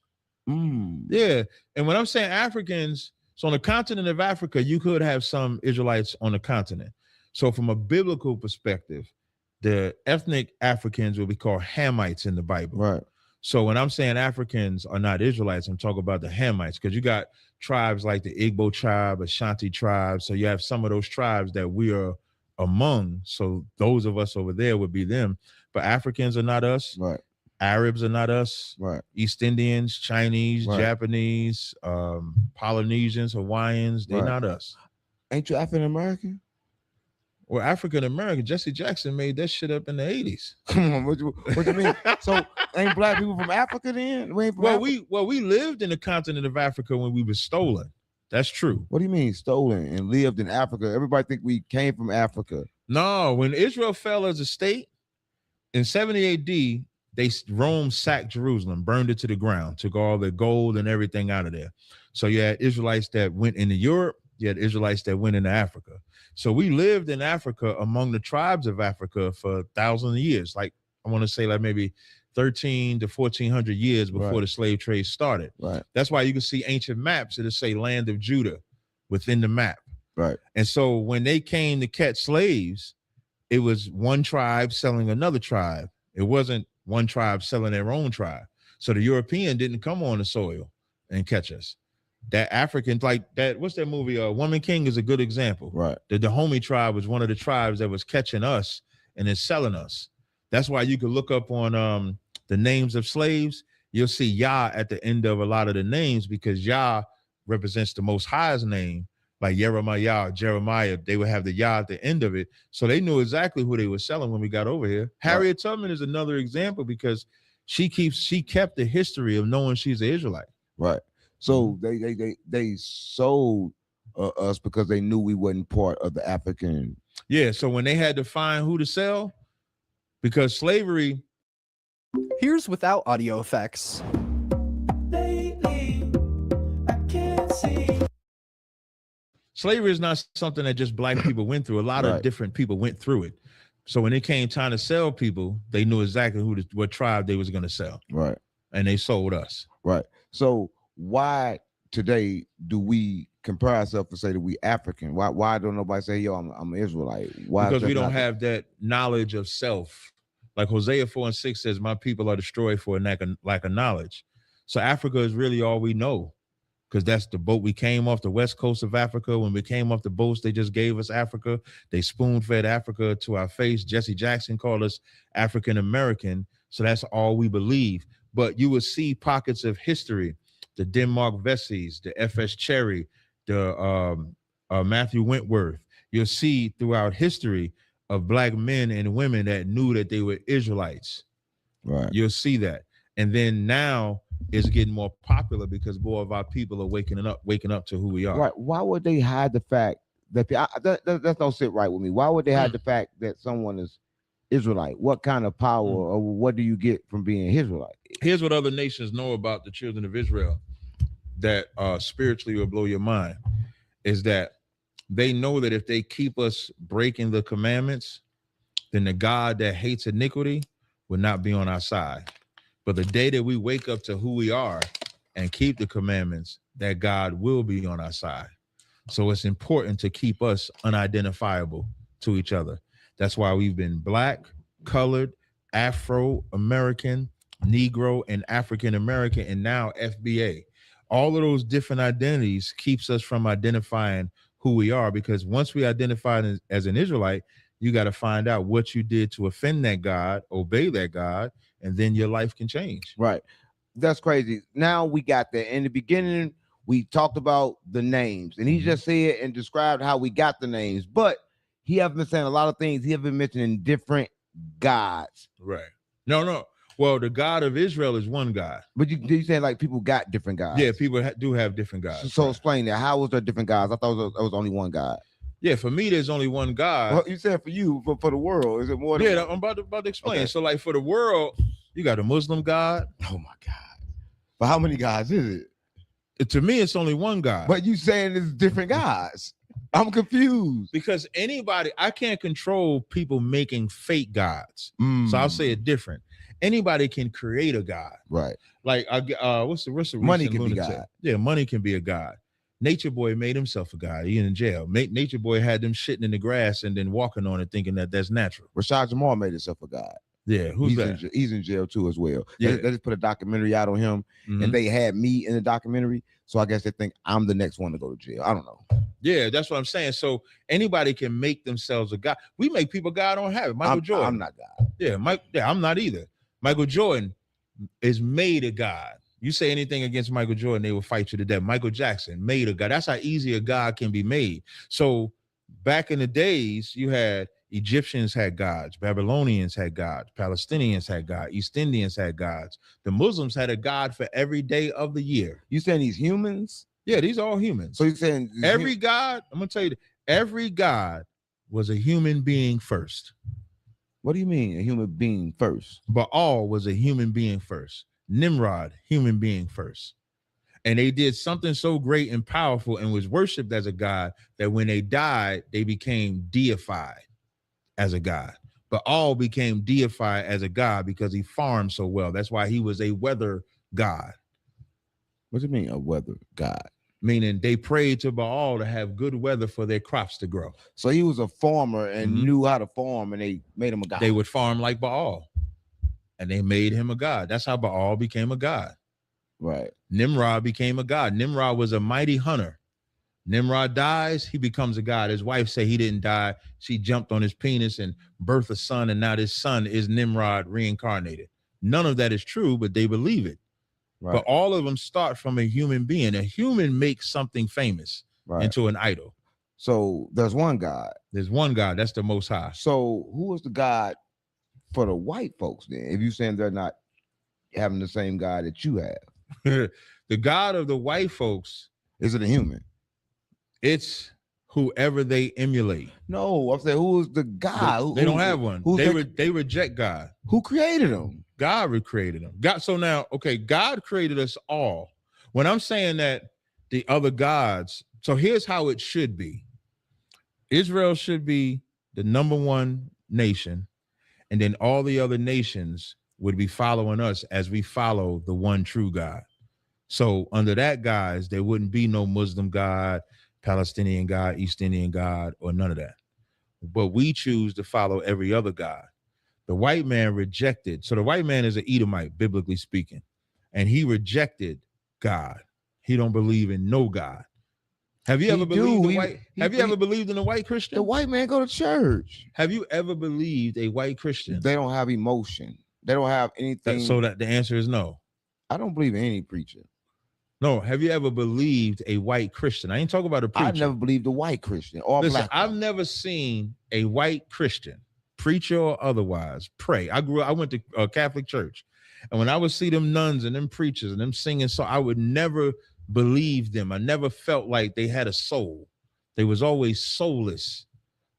Yeah, and when I'm saying Africans, so on the continent of Africa, you could have some Israelites on the continent. So from a biblical perspective, the ethnic Africans will be called Hamites in the Bible. Right. So when I'm saying Africans are not Israelites, I'm talking about the Hamites, because you got tribes like the Igbo tribe, Ashanti tribe. So you have some of those tribes that we are among. So those of us over there would be them. But Africans are not us. Right. Arabs are not us. Right. East Indians, Chinese, right. Japanese, Polynesians, Hawaiians, they're not us. Ain't you African American? Well, African American, Jesse Jackson made that shit up in the 80s. Come on, what you mean? So ain't black people from Africa then? We lived in the continent of Africa when we were stolen. That's true. What do you mean stolen and lived in Africa? Everybody think we came from Africa. No, when Israel fell as a state in 70 AD, Rome sacked Jerusalem, burned it to the ground, took all the gold and everything out of there. So you had Israelites that went into Europe, you had Israelites that went into Africa. So we lived in Africa among the tribes of Africa for thousands of years. Like I want to say like maybe 13 to 1400 years before the slave trade started. Right. That's why you can see ancient maps that'll say land of Judah within the map. Right. And so when they came to catch slaves, it was one tribe selling another tribe. It wasn't one tribe selling their own tribe. So the European didn't come on the soil and catch us. That African, like that, what's that movie? Woman King is a good example. Right. The Dahomey tribe was one of the tribes that was catching us and then selling us. That's why you could look up on the names of slaves. You'll see Yah at the end of a lot of the names because Yah represents the Most High's name. Like Jeremiah, they would have the Yah at the end of it. So they knew exactly who they were selling when we got over here. Right. Harriet Tubman is another example because she kept the history of knowing she's an Israelite. Right. So they sold us because they knew we wasn't part of the African. Yeah, so when they had to find who to sell, because slavery. Here's without audio effects. Slavery is not something that just black people went through. A lot of different people went through it. So when it came time to sell people, they knew exactly what tribe they was going to sell. Right. And they sold us. Right. So why today do we compare ourselves to say that we African? Why don't nobody say, yo, I'm an Israelite? Why? Because we don't have that knowledge of self. Like Hosea 4:6 says, my people are destroyed for a lack of knowledge. So Africa is really all we know. Because that's the boat we came off the west coast of Africa. When we came off the boats, they just gave us Africa. They spoon-fed Africa to our face. Jesse Jackson called us African American. So that's all we believe. But you will see pockets of history, the Denmark Vessies, the F.S. Cherry, the Matthew Wentworth. You'll see throughout history of black men and women that knew that they were Israelites. Right. You'll see that. And then now it's getting more popular because more of our people are waking up to who we are. Right. Why would they hide the fact that that don't sit right with me? Why would they hide the fact that someone is Israelite? What kind of power or what do you get from being Israelite? Here's what other nations know about the children of Israel that spiritually will blow your mind, is that they know that if they keep us breaking the commandments, then the God that hates iniquity will not be on our side. But the day that we wake up to who we are and keep the commandments, that God will be on our side. So it's important to keep us unidentifiable to each other. That's why we've been black, colored, Afro-American, Negro, and African-American, and now FBA. All of those different identities keeps us from identifying who we are, because once we identify as an Israelite, you got to find out what you did to offend that God, obey that God, and then your life can change. Right. That's crazy. Now we got there. In the beginning, we talked about the names, and he just said and described how we got the names, but he have been saying a lot of things. He have been mentioning different gods. Right. No. Well, the God of Israel is one God. But you saying like people got different gods? Yeah, people do have different gods. So explain that. How was there different gods? I thought it was only one God. Yeah, for me, there's only one God. Well, you said for you, for the world, is it more? Yeah, I'm about to explain. Okay. So, like for the world, you got a Muslim God. Oh my God! But how many gods is it? To me, it's only one God. But you saying it's different gods? I'm confused. Because I can't control people making fake gods. So I'll say it different. Anybody can create a God. Right. Like what's the money can be God. Yeah, money can be a God. Nature Boy made himself a God. He in jail. Nature Boy had them shitting in the grass and then walking on it, thinking that that's natural. Rashad Jamal made himself a God. Yeah, who's that? He's in jail too as well. Yeah. They just put a documentary out on him, and they had me in the documentary. So I guess they think I'm the next one to go to jail. I don't know. Yeah, that's what I'm saying. So anybody can make themselves a God. We make people God on habit. Michael Jordan. I'm not God. Yeah, I'm not either. Michael Jordan is made a God. You say anything against Michael Jordan, they will fight you to death. Michael Jackson made a God. That's how easy a God can be made. So back in the days, you had Egyptians had gods, Babylonians had gods, Palestinians had gods, East Indians had gods. The Muslims had a God for every day of the year. You saying these humans? Yeah, these are all humans. So you're saying every God, I'm gonna tell you, every God was a human being first. What do you mean a human being first? Baal was a human being first. Nimrod, human being first. And they did something so great and powerful and was worshipped as a god that when they died, they became deified as a god. Baal became deified as a god because he farmed so well. That's why he was a weather god. What do you mean a weather god? Meaning they prayed to Baal to have good weather for their crops to grow. So he was a farmer and knew how to farm, and they made him a god. They would farm like Baal. And they made him a god. That's how Baal became a god. Right. Nimrod became a god. Nimrod was a mighty hunter. Nimrod dies, he becomes a god. His wife said he didn't die. She jumped on his penis and birthed a son, and now this son is Nimrod reincarnated. None of that is true, but they believe it. Right. But all of them start from a human being. A human makes something famous into an idol. So there's one God. There's one God. That's the Most High. So who is the God for the white folks then? If you're saying they're not having the same God that you have. The God of the white folks. Is it a human? It's whoever they emulate. No, I'm saying who is the God? They don't have one. They reject God. Who created them? God created them. God. So now, okay, God created us all. When I'm saying that the other gods, so here's how it should be. Israel should be the number one nation, and then all the other nations would be following us as we follow the one true God. So under that guise, there wouldn't be no Muslim God, Palestinian God, East Indian God, or none of that. But we choose to follow every other God. The white man rejected. So the white man is an Edomite, biblically speaking, and he rejected God. He don't believe in no God. Have you ever believed ever believed in a white Christian? The white man go to church. Have you ever believed a white Christian? They don't have emotion. They don't have anything. So that the answer is no. I don't believe in any preacher. No. Have you ever believed a white Christian? I ain't talking about a preacher. I never believed a white Christian or Listen, black. I've never seen a white Christian, preacher or otherwise, pray. I went to a Catholic church, and when I would see them nuns and them preachers and them singing, so I would never believe them. I never felt like they had a soul. They was always soulless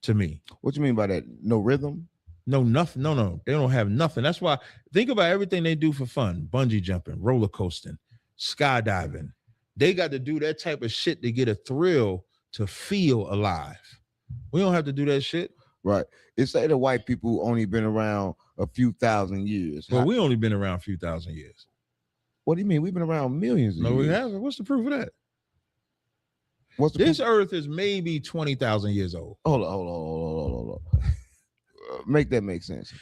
to me. What you mean by that? No rhythm? No, nothing. No. They don't have nothing. That's why think about everything they do for fun: bungee jumping, roller coasting, skydiving. They got to do that type of shit to get a thrill, to feel alive. We don't have to do that shit. Right. It's say the white people only been around a few thousand years. Well, we only been around a few thousand years. What do you mean? We've been around millions of years. No, we haven't. What's the proof of that? This earth is maybe 20,000 years old. Hold on. Make that make sense.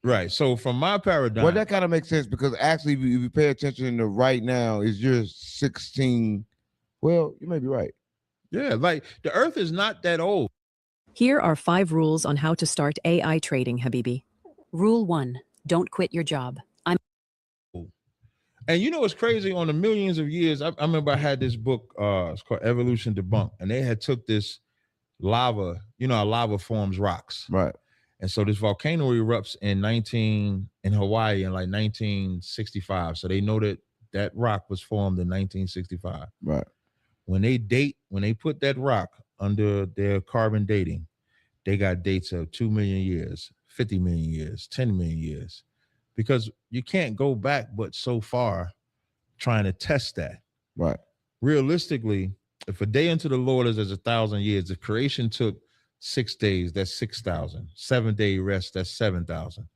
Right. So from my paradigm. Well, that kind of makes sense because actually, if you pay attention to right now, is you're 16. Well, you may be right. Yeah, like the earth is not that old. Here are 5 rules on how to start AI trading, Habibi. Rule 1, don't quit your job. And you know what's crazy? On the millions of years, I remember I had this book, it's called Evolution Debunked, and they had took this lava, you know how lava forms rocks. Right. And so this volcano erupts in Hawaii in like 1965. So they know that rock was formed in 1965. Right. When they put that rock under their carbon dating, they got dates of 2 million years, 50 million years, 10 million years. Because you can't go back but so far trying to test that. Right. Realistically, if a day unto the Lord is as 1,000 years, if creation took 6 days, that's 6,000. 7-day rest, that's 7,000.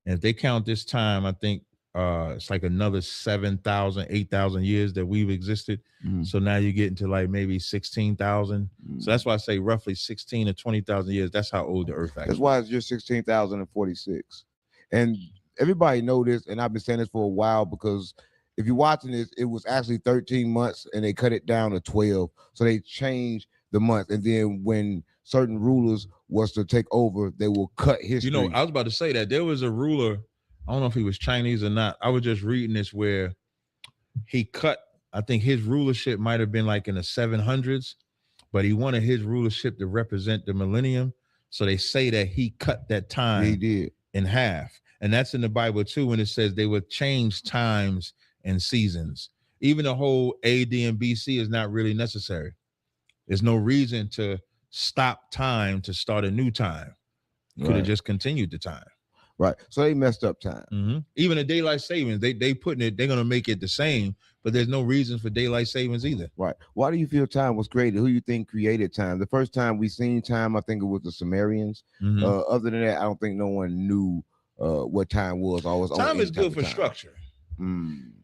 And if they count this time, I think it's like another 7,000, 8,000 years that we've existed. So now you get into like maybe 16,000. So that's why I say roughly 16 to 20,000 years. That's how old the earth actually is. That's why it's just 16,046. And everybody know this, and I've been saying this for a while because if you're watching this, it was actually 13 months and they cut it down to 12. So they changed the month. And then when certain rulers was to take over, they will cut history. You know, I was about to say that there was a ruler, I don't know if he was Chinese or not. I was just reading this where he cut, I think his rulership might have been like in the 700s, but he wanted his rulership to represent the millennium. So they say that he cut that time he did in half. And that's in the Bible too, when it says they would change times and seasons. Even the whole AD and BC is not really necessary. There's no reason to stop time to start a new time. You could have just continued the time. Right. So they messed up time. Even the daylight savings, they putting it, they're going to make it the same, but there's no reason for daylight savings either. Right. Why do you feel time was created? Who you think created time? The first time we seen time, I think it was the Sumerians. Other than that, I don't think no one knew what time was. Time is good for structure.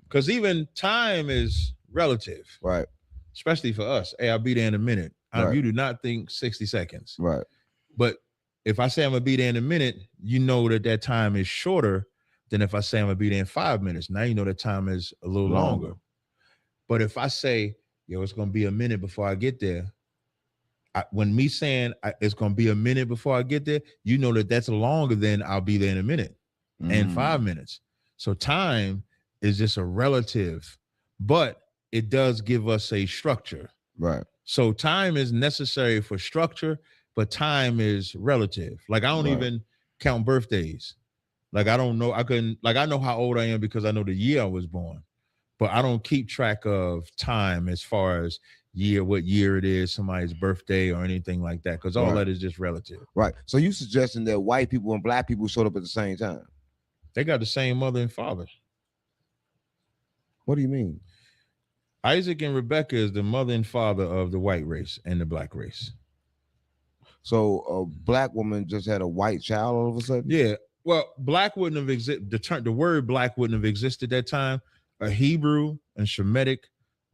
Because even time is relative. Right. Especially for us. Hey, I'll be there in a minute. You do not think 60 seconds. Right. But if I say I'm going to be there in a minute, you know that time is shorter than if I say I'm going to be there in 5 minutes. Now you know that time is a little longer. But if I say, yo, it's going to be a minute before I get there, when me saying it's going to be a minute before I get there, you know that's longer than I'll be there in a minute and 5 minutes. So time is just a relative, but it does give us a structure. Right. So time is necessary for structure, but time is relative. Like I don't even count birthdays. Like I don't know. I know how old I am because I know the year I was born, but I don't keep track of time as far as what year it is, somebody's birthday or anything like that, because all that is just relative. Right. So you suggesting that white people and black people showed up at the same time? They got the same mother and father. What do you mean? Isaac and Rebecca is the mother and father of the white race and the black race. So a black woman just had a white child all of a sudden? Yeah. Well, black wouldn't have existed. The word black wouldn't have existed at that time. A Hebrew and Shemitic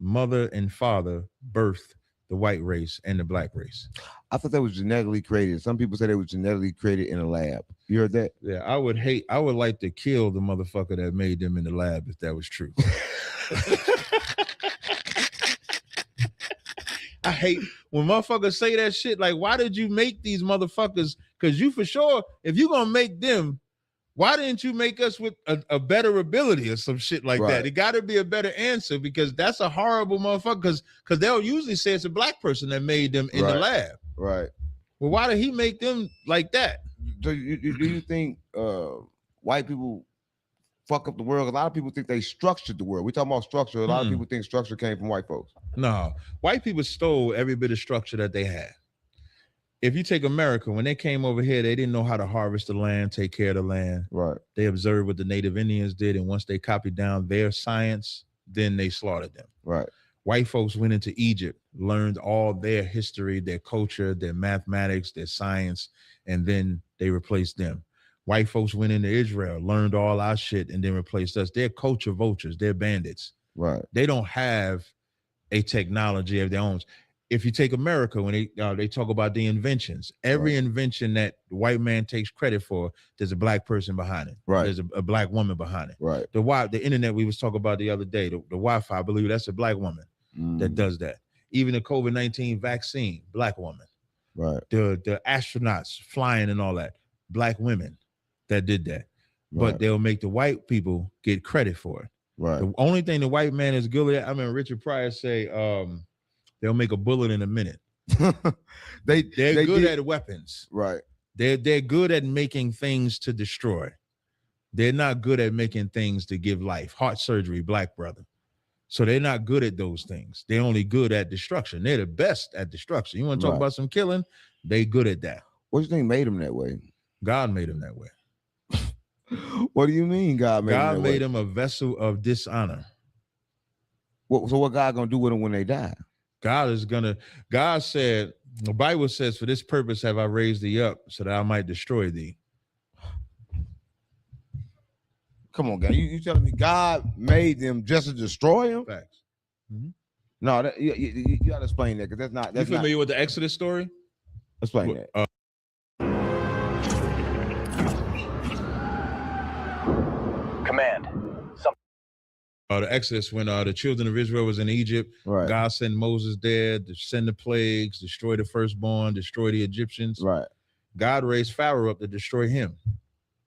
mother and father birthed the white race and the black race. I thought that was genetically created. Some people said it was genetically created in a lab. You heard that? Yeah, I would like to kill the motherfucker that made them in the lab if that was true. I hate when motherfuckers say that shit. Like, why did you make these motherfuckers? Because you for sure, if you're gonna make them, why didn't you make us with a better ability or some shit like that? It got to be a better answer, because that's a horrible motherfucker. Because they'll usually say it's a black person that made them in the lab. Right. Well, why did he make them like that? Do you think white people fuck up the world? A lot of people think they structured the world. We talking about structure. A lot of people think structure came from white folks. No, white people stole every bit of structure that they had. If you take America, when they came over here, they didn't know how to harvest the land, take care of the land. Right. They observed what the Native Indians did, and once they copied down their science, then they slaughtered them. Right. White folks went into Egypt, learned all their history, their culture, their mathematics, their science, and then they replaced them. White folks went into Israel, learned all our shit, and then replaced us. They're culture vultures. They're bandits. Right. They don't have a technology of their own. If you take America, when they talk about the inventions, every invention that the white man takes credit for, there's a black person behind it. Right. There's a black woman behind it. Right. The internet we was talking about the other day, the Wi-Fi, I believe that's a black woman that does that. Even the COVID-19 vaccine, black woman. Right. The astronauts flying and all that, black women that did that. But they'll make the white people get credit for it. Right. The only thing the white man is good at, I mean, Richard Pryor say, they'll make a bullet in a minute. They're good at weapons. Right. They're good at making things to destroy. They're not good at making things to give life. Heart surgery, black brother. So they're not good at those things. They're only good at destruction. They're the best at destruction. You want to talk about some killing? They good at that. What do you think made them that way? God made them that way. What do you mean God made them that way? God made them a vessel of dishonor. So what God gonna do with them when they die? God said, the Bible says, for this purpose have I raised thee up, so that I might destroy thee. Come on, guy. You telling me God made them just to destroy them? Facts. No, you gotta explain that, because that's not. That's you familiar with the Exodus story? Explain that. Command. The Exodus, when the children of Israel was in Egypt, God sent Moses there to send the plagues, destroy the firstborn, destroy the Egyptians. Right. God raised Pharaoh up to destroy him.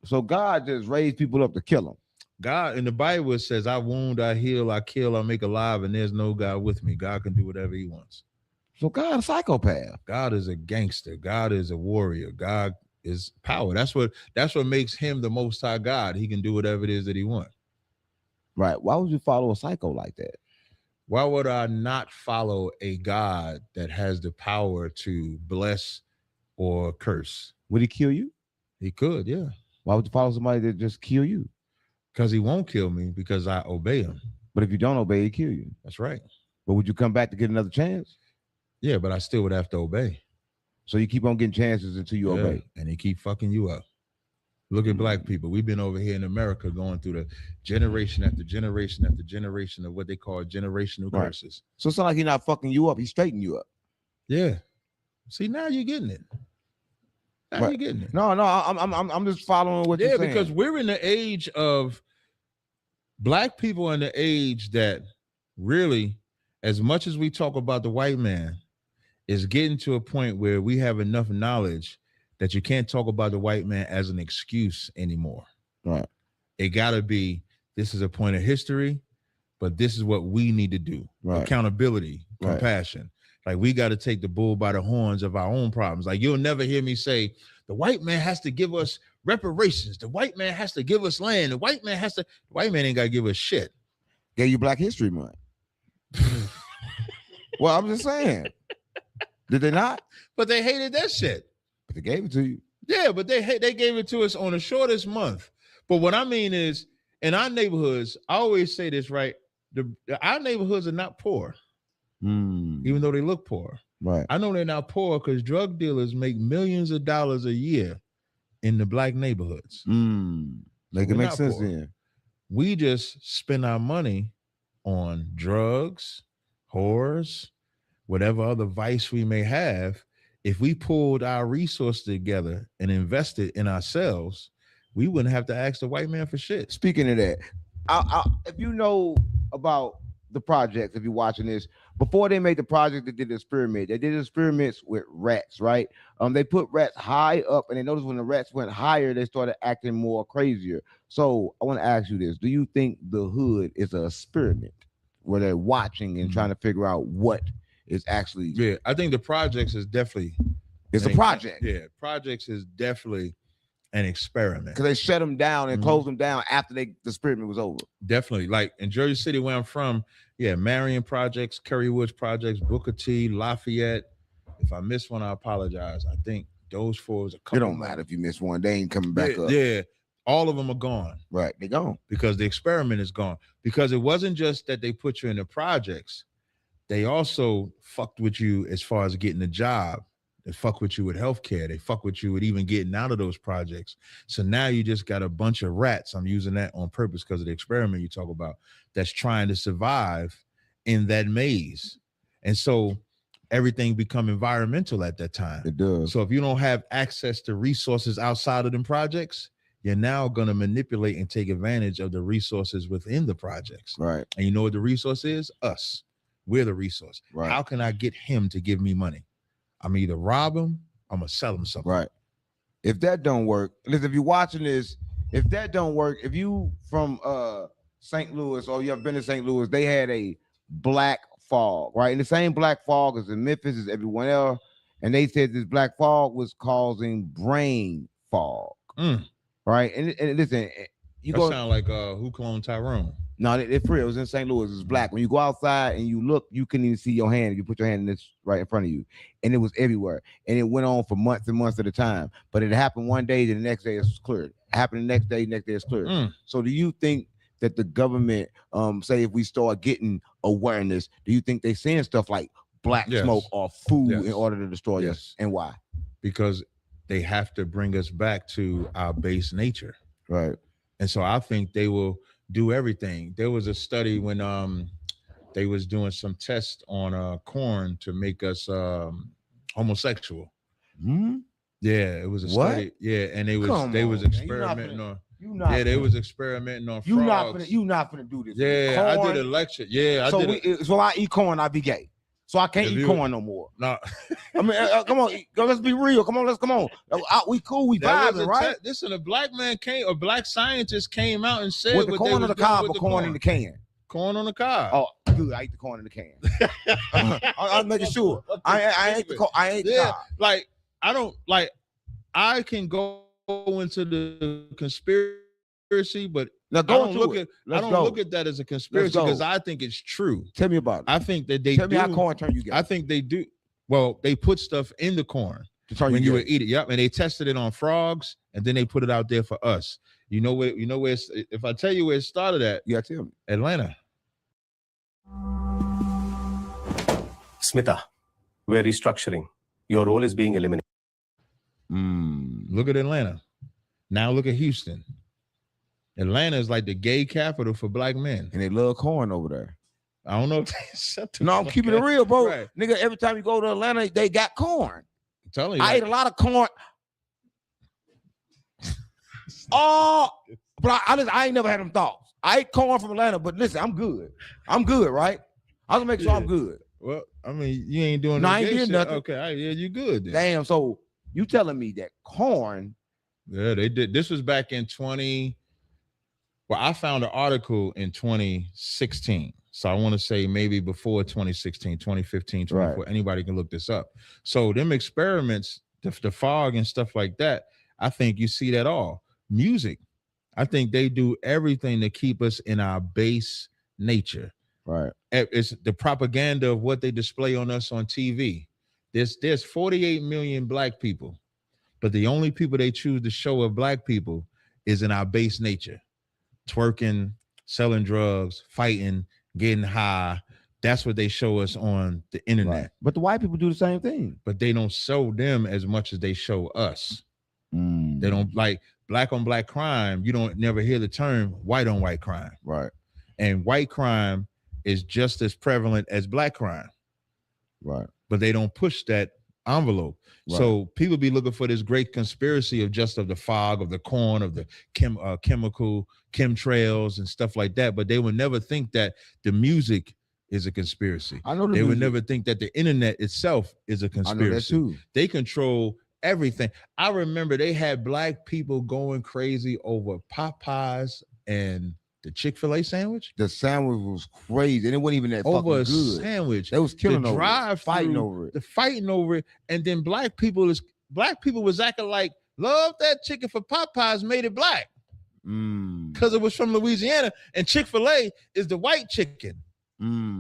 So God just raised people up to kill them. God, in the Bible, it says, I wound, I heal, I kill, I make alive, and there's no God with me. God can do whatever he wants. So God is a psychopath. God is a gangster. God is a warrior. God is power. That's what makes him the Most High God. He can do whatever it is that he wants. Right. Why would you follow a psycho like that? Why would I not follow a God that has the power to bless or curse? Would he kill you? He could, yeah. Why would you follow somebody that just kill you? Because he won't kill me, because I obey him. But if you don't obey, he kill you. That's right. But would you come back to get another chance? Yeah, but I still would have to obey. So you keep on getting chances until you obey. And he keep fucking you up. Look at black people. We've been over here in America going through the generation after generation after generation of what they call generational curses. So it's not like he's not fucking you up. He's straightening you up. Yeah. See, now you're getting it. Now you're getting it. No, I'm just following what you're saying. Yeah, because we're in the age of black people, in the age that really, as much as we talk about the white man, is getting to a point where we have enough knowledge that you can't talk about the white man as an excuse anymore. Right. It gotta be, this is a point of history, but this is what we need to do. Right. Accountability, compassion. Like, we got to take the bull by the horns of our own problems. Like, you'll never hear me say, the white man has to give us reparations. The white man has to give us land. The white man ain't got to give us shit. Gave you Black History Month. Well, I'm just saying. Did they not? But they hated that shit. But they gave it to you. Yeah, but they gave it to us on the shortest month. But what I mean is, in our neighborhoods, I always say this, right? Our neighborhoods are not poor, even though they look poor. Right. I know they're not poor because drug dealers make millions of dollars a year in the black neighborhoods. Make it make sense then. We just spend our money on drugs, whores, whatever other vice we may have. If we pulled our resources together and invested in ourselves, we wouldn't have to ask the white man for shit. Speaking of that, if you know about the project, if you're watching this, before they made the project, they did an experiment. They did experiments with rats, right? They put rats high up, and they noticed when the rats went higher, they started acting more crazier. So I want to ask you this. Do you think the hood is an experiment where they're watching and trying to figure out what is actually? Yeah, I think the projects is definitely. It's a project. Yeah, projects is definitely an experiment. Because they shut them down and closed them down after the experiment was over. Definitely. Like in Jersey City, where I'm from, yeah, Marion Projects, Curry Woods Projects, Booker T, Lafayette. If I missed one, I apologize. I think those four is a couple. It don't matter if you miss one. They ain't coming back up. Yeah. All of them are gone. Right. They're gone. Because the experiment is gone. Because it wasn't just that they put you in the projects. They also fucked with you as far as getting a job. They fuck with you with healthcare. They fuck with you with even getting out of those projects. So now you just got a bunch of rats. I'm using that on purpose because of the experiment you talk about that's trying to survive in that maze. And so everything become environmental at that time. It does. So if you don't have access to resources outside of them projects, you're now going to manipulate and take advantage of the resources within the projects. Right. And you know what the resource is? Us. We're the resource. Right. How can I get him to give me money? I'm either rob him, I'm gonna sell him something. Right. If that don't work, listen, if you're watching this, if that don't work, if you from St. Louis or you have been to St. Louis, they had a black fog, right? And the same black fog as in Memphis as everyone else. And they said this black fog was causing brain fog. Right. And listen, you go sound like Who Cloned Tyrone. No, it's real. It was in St. Louis. It's black. When you go outside and you look, you couldn't even see your hand. You put your hand in this right in front of you, and it was everywhere. And it went on for months and months at a time. But it happened one day, then the next day it's cleared. It happened the next day it's cleared. So do you think that the government, say if we start getting awareness, do you think they seeing stuff like black smoke or food in order to destroy us? And why? Because they have to bring us back to our base nature. Right. And so I think they will do everything. There was a study when they was doing some tests on corn to make us homosexual. Yeah, it was a study. Yeah, and they was experimenting on. They was experimenting on frogs. You not gonna do this. Yeah, I did a lecture. Yeah, so I eat corn, I be gay. So I can't eat corn no more. No, I mean, come on, let's be real. Come on. We cool, we vibing, right? Listen, a black scientist came out and said with the corn on the cob or corn in the can. Corn on the cob. Oh, good. I eat the corn in the can. I'm making sure. I ain't the cob. I ain't the cob. Like I don't like. I can go into the conspiracy, but now I don't look at that as a conspiracy because I think it's true. Tell me about it. I think that they tell me how corn turn you get. I think they do. Well, they put stuff in the corn when you would eat it. Yep, and they tested it on frogs, and then they put it out there for us. You know where? If I tell you where it started at, you gotta tell me. Atlanta. Smita, we're restructuring. Your role is being eliminated. Look at Atlanta. Now look at Houston. Atlanta is like the gay capital for black men. And they love corn over there. I don't know if they I'm keeping it real, bro. Right. Nigga, every time you go to Atlanta, they got corn. I'm telling you. I ate a lot of corn. But I ain't never had them thoughts. I ate corn from Atlanta, but listen, I'm good. I'm good, right? I was making sure I'm good. Well, I mean, you ain't doing I ain't doing nothing. Okay, yeah, you good then. Damn, so you telling me that corn. Yeah, they did. This was back in I found an article in 2016. So I want to say maybe before 2016, 2015, 24. Right. Anybody can look this up. So them experiments, the fog and stuff like that, I think you see that all. Music, I think they do everything to keep us in our base nature. Right. It's the propaganda of what they display on us on TV. There's 48 million black people, but the only people they choose to show of black people is in our base nature. Twerking, selling drugs, fighting, getting high. That's what they show us on the internet. Right. But the white people do the same thing. But they don't show them as much as they show us. They don't, like black on black crime. You don't never hear the term white on white crime. Right. And white crime is just as prevalent as black crime. Right. But they don't push that envelope. Right. So people be looking for this great conspiracy of the fog, of the corn, of the chemical chemtrails and stuff like that. But they would never think that the music is a conspiracy. I know they would never think that the internet itself is a conspiracy. I know that too. They control everything. I remember they had black people going crazy over Popeyes and the Chick-fil-A sandwich. The sandwich was crazy, and it wasn't even that over fucking good. Sandwich. They was killing the over it, fighting over it. The fighting over it, and then black people was acting like love that chicken for Popeyes made it black because it was from Louisiana, and Chick-fil-A is the white chicken.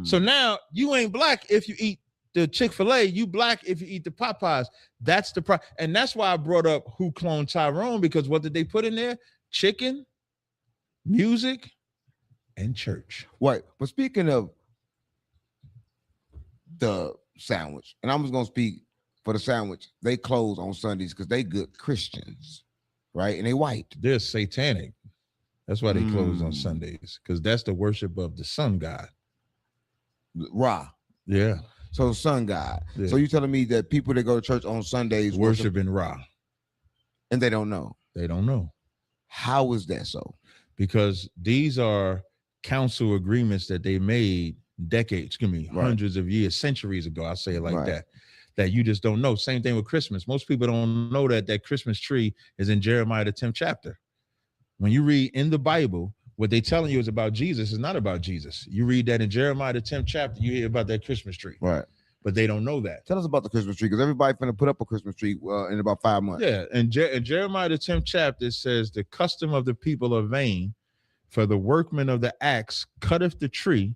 So now you ain't black if you eat the Chick-fil-A, you black if you eat the Popeyes. That's the and that's why I brought up Who Cloned Tyrone, because what did they put in there? Chicken, music, and church. Right. But speaking of the sandwich, and I'm just gonna speak for the sandwich, they close on Sundays because they good Christians, right? And they white. They're satanic. That's why they close on Sundays, because that's the worship of the sun god. Ra. Yeah. So sun god. Yeah. So you telling me that people that go to church on Sundays worshiping Ra. And they don't know. They don't know. How is that so? Because these are council agreements that they made hundreds of years, centuries ago. I say it like that you just don't know. Same thing with Christmas. Most people don't know that Christmas tree is in Jeremiah, the 10th chapter. When you read in the Bible, what they telling you is about Jesus is not about Jesus. You read that in Jeremiah, the 10th chapter, you hear about that Christmas tree. Right. But they don't know that. Tell us about the Christmas tree, because everybody's going to put up a Christmas tree in about 5 months. Yeah, and in Jeremiah, the 10th chapter, it says, the custom of the people are vain, for the workman of the axe cutteth the tree,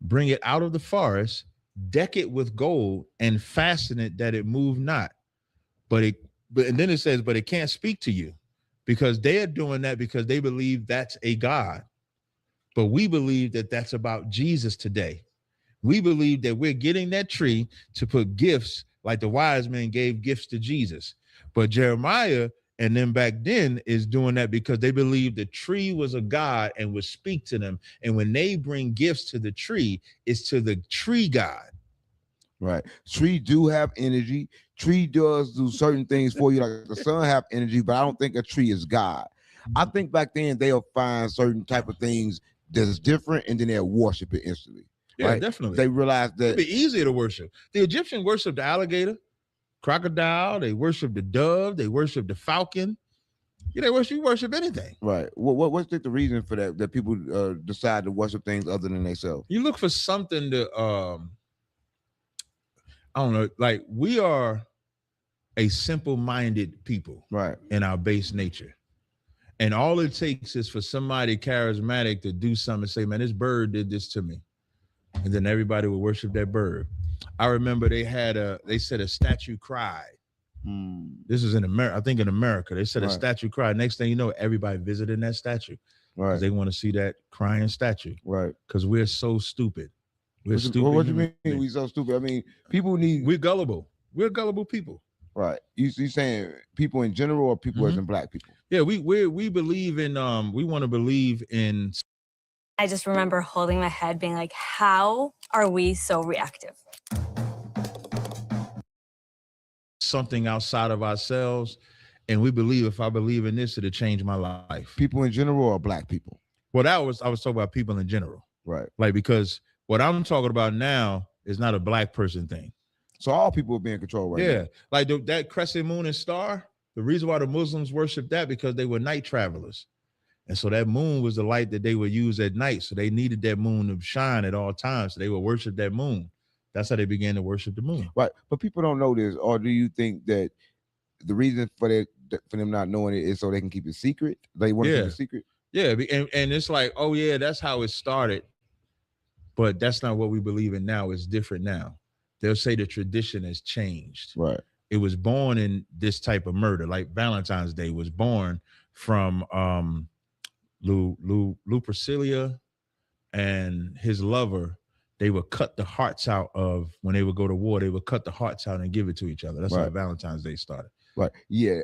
bring it out of the forest, deck it with gold, and fasten it that it move not. And then it says, but it can't speak to you, because they are doing that because they believe that's a God. But we believe that that's about Jesus today. We believe that we're getting that tree to put gifts, like the wise men gave gifts to Jesus. But Jeremiah and them back then is doing that because they believe the tree was a God and would speak to them. And when they bring gifts to the tree, it's to the tree God. Right. Tree do have energy. Tree does do certain things for you. Like the sun have energy, but I don't think a tree is God. I think back then they'll find certain type of things that's different, and then they'll worship it instantly. Yeah, right? Definitely. They realize that it'd be easier to worship. The Egyptians worshiped the alligator, crocodile. They worship the dove. They worship the falcon. Yeah, they worship anything. Right. What's the reason for that? That people decide to worship things other than themselves. You look for something to I don't know. Like, we are a simple-minded people, right, in our base nature, and all it takes is for somebody charismatic to do something and say, "Man, this bird did this to me," and then everybody would worship that bird. I remember they said a statue cried. This is in America. I think in America, they said a statue cried. Next thing you know, everybody visiting that statue. Right. They want to see that crying statue. Right. Because we're so stupid. We're stupid. What do you mean we so stupid? I mean, we're gullible. We're gullible people. Right. You saying people in general, or people as in black people? Yeah, we believe in we want to believe in. I just remember holding my head being like, how are we so reactive? Something outside of ourselves, and we believe, if I believe in this, it'll change my life. People in general, or black people? Well, I was talking about people in general. Right. Like, because what I'm talking about now is not a black person thing. So all people are being controlled right now. Like that crescent moon and star, the reason why the Muslims worship that, because they were night travelers. And so that moon was the light that they would use at night. So they needed that moon to shine at all times. So they would worship that moon. That's how they began to worship the moon. Right. But people don't know this. Or do you think that the reason for them not knowing it is so they can keep it secret? They want to keep it secret? Yeah. And it's like, oh yeah, that's how it started. but that's not what we believe in now. It's different now. They'll say the tradition has changed. Right. It was born in this type of murder, like Valentine's Day was born from Lou Priscilla and his lover. They would cut the hearts out of, when they would go to war, they would cut the hearts out and give it to each other. That's Right. how Valentine's Day started. Right. Yeah,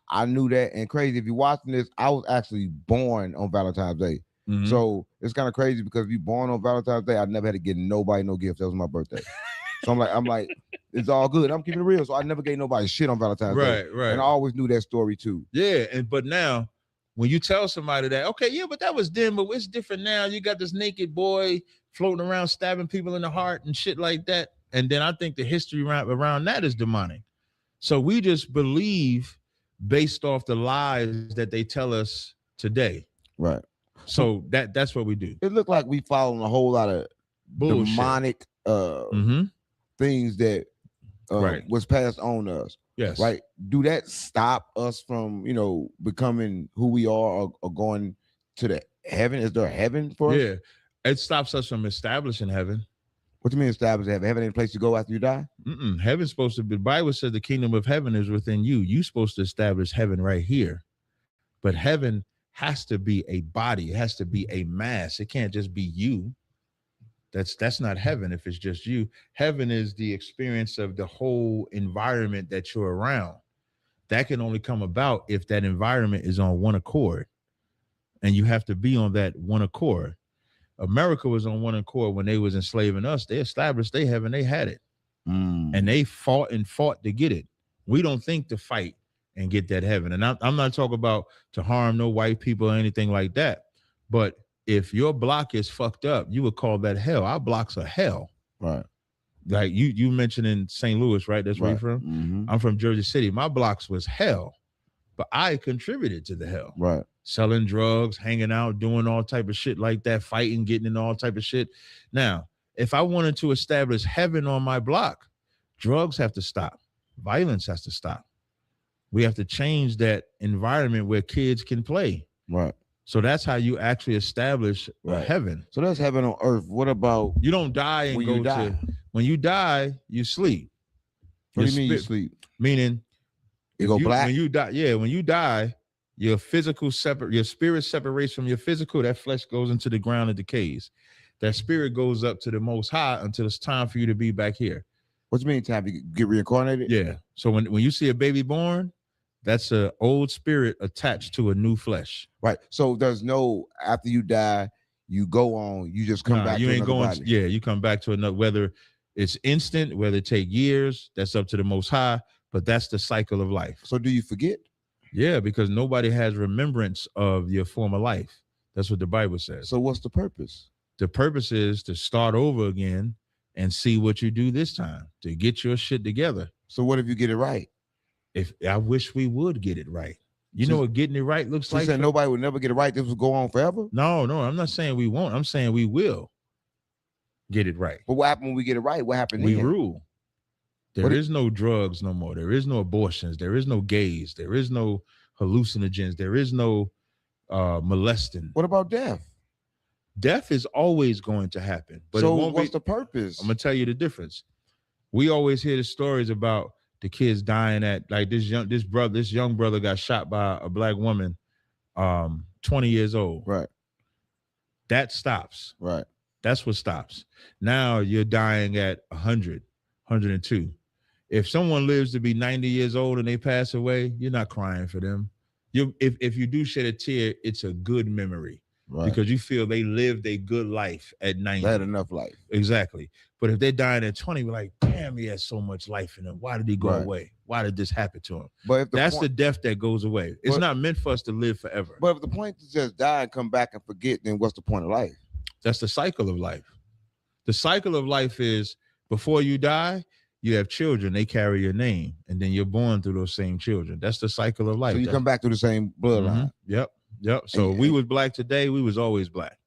I knew that. And crazy, if you're watching this, I was actually born on Valentine's Day. Mhm. So it's kind of crazy because if you're born on Valentine's Day, I never had to get nobody no gift. That was my birthday. So I'm like, it's all good. I'm keeping it real. So I never gave nobody shit on Valentine's Day. Right. And I always knew that story too. Yeah, but now when you tell somebody that, okay, yeah, but that was then, but it's different now. You got this naked boy floating around stabbing people in the heart and shit like that. And then I think the history around that is demonic. So we just believe based off the lies that they tell us today. Right. So that's what we do. It looked like we following a whole lot of Bullshit. demonic things that Right. was passed on to us. Yes. Right. Do that stop us from, becoming who we are or going to the heaven? Is there a heaven for us? Yeah. It stops us from establishing heaven. What do you mean establish heaven? Heaven ain't a place to go after you die? Heaven's supposed to be, the Bible says the kingdom of heaven is within you. You're supposed to establish heaven right here. But heaven has to be a body. It has to be a mass. It can't just be you. That's not heaven if it's just you. Heaven is the experience of the whole environment that you're around. That can only come about if that environment is on one accord. And you have to be on that one accord. America was on one accord when they was enslaving us. They established their heaven. They had it. And they fought to get it. We don't think to fight and get that heaven. And I'm not talking about to harm no white people or anything like that. But if your block is fucked up, you would call that hell. Our blocks are hell. Right. Like you mentioned in St. Louis, right? That's where you're from? Mm-hmm. I'm from Jersey City. My blocks was hell. But I contributed to the hell. Right. Selling drugs, hanging out, doing all type of shit like that, fighting, getting in all type of shit. Now, if I wanted to establish heaven on my block, drugs have to stop. Violence has to stop. We have to change that environment where kids can play. Right. So that's how you actually establish heaven. So that's heaven on earth. What about you don't die and go to when you die, you sleep. What do you mean you sleep? Meaning you go black. When you die, when you die, your spirit separates from your physical. That flesh goes into the ground and decays. That spirit goes up to the most high until it's time for you to be back here. What do you mean time to get reincarnated? Yeah. So when you see a baby born, that's an old spirit attached to a new flesh. Right. So there's no, after you die, you go on, you just come back you to ain't another going body. Yeah, you come back to another, whether it's instant, whether it take years, that's up to the most high, but that's the cycle of life. So do you forget? Yeah, because nobody has remembrance of your former life. That's what the Bible says. So what's the purpose? The purpose is to start over again and see what you do this time, to get your shit together. So what if you get it right? If I wish we would get it right. You know what getting it right looks like? You said nobody would never get it right. This will go on forever? No, I'm not saying we won't. I'm saying we will get it right. But what happened when we get it right? What happened We then? rule. There is no drugs no more. There is no abortions. There is no gays. There is no hallucinogens. There is no molesting. What about death? Death is always going to happen. But so it won't what's be, the purpose? I'm going to tell you the difference. We always hear the stories about the kids dying at, like this young brother got shot by a black woman, 20 years old. Right. That stops. Right. That's what stops. Now you're dying at 100, 102. If someone lives to be 90 years old and they pass away, you're not crying for them. If you do shed a tear, it's a good memory. Right. Because you feel they lived a good life at 90. They had enough life. Exactly. But if they're dying at 20, we're like, damn, he had so much life in him. Why did he go away? Why did this happen to him? But if that's the death that goes away. It's not meant for us to live forever. But if the point is just die and come back and forget, then what's the point of life? That's the cycle of life. The cycle of life is before you die, you have children, they carry your name, and then you're born through those same children. That's the cycle of life. So you come back through the same bloodline. Yep. So we was black today, we was always black.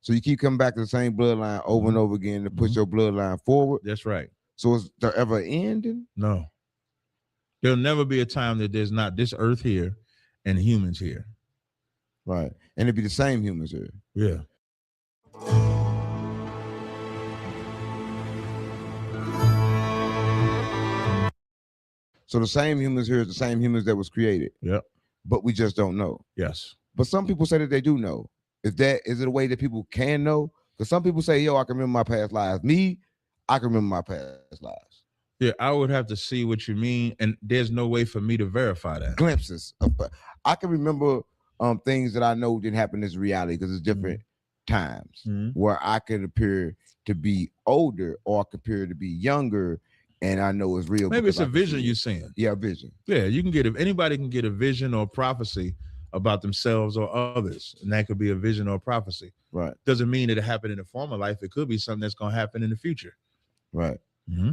So you keep coming back to the same bloodline over and over again to push your bloodline forward. That's right. So is there ever an ending? No. There'll never be a time that there's not this earth here and humans here. Right. And it'd be the same humans here. Yeah. So the same humans here is the same humans that was created. Yep. But we just don't know. Yes. But some people say that they do know. Is it a way that people can know? Because some people say, yo, I can remember my past lives. Me, I can remember my past lives. Yeah, I would have to see what you mean, and there's no way for me to verify that. Glimpses of, I can remember things that I know didn't happen as reality because it's different times where I could appear to be older or I could appear to be younger, and I know it's real. Maybe it's a vision you're seeing. Yeah, a vision. Yeah, you can get anybody can get a vision or prophecy about themselves or others, and that could be a vision or prophecy. Right. Doesn't mean that it happened in a former life. It could be something that's going to happen in the future. Right.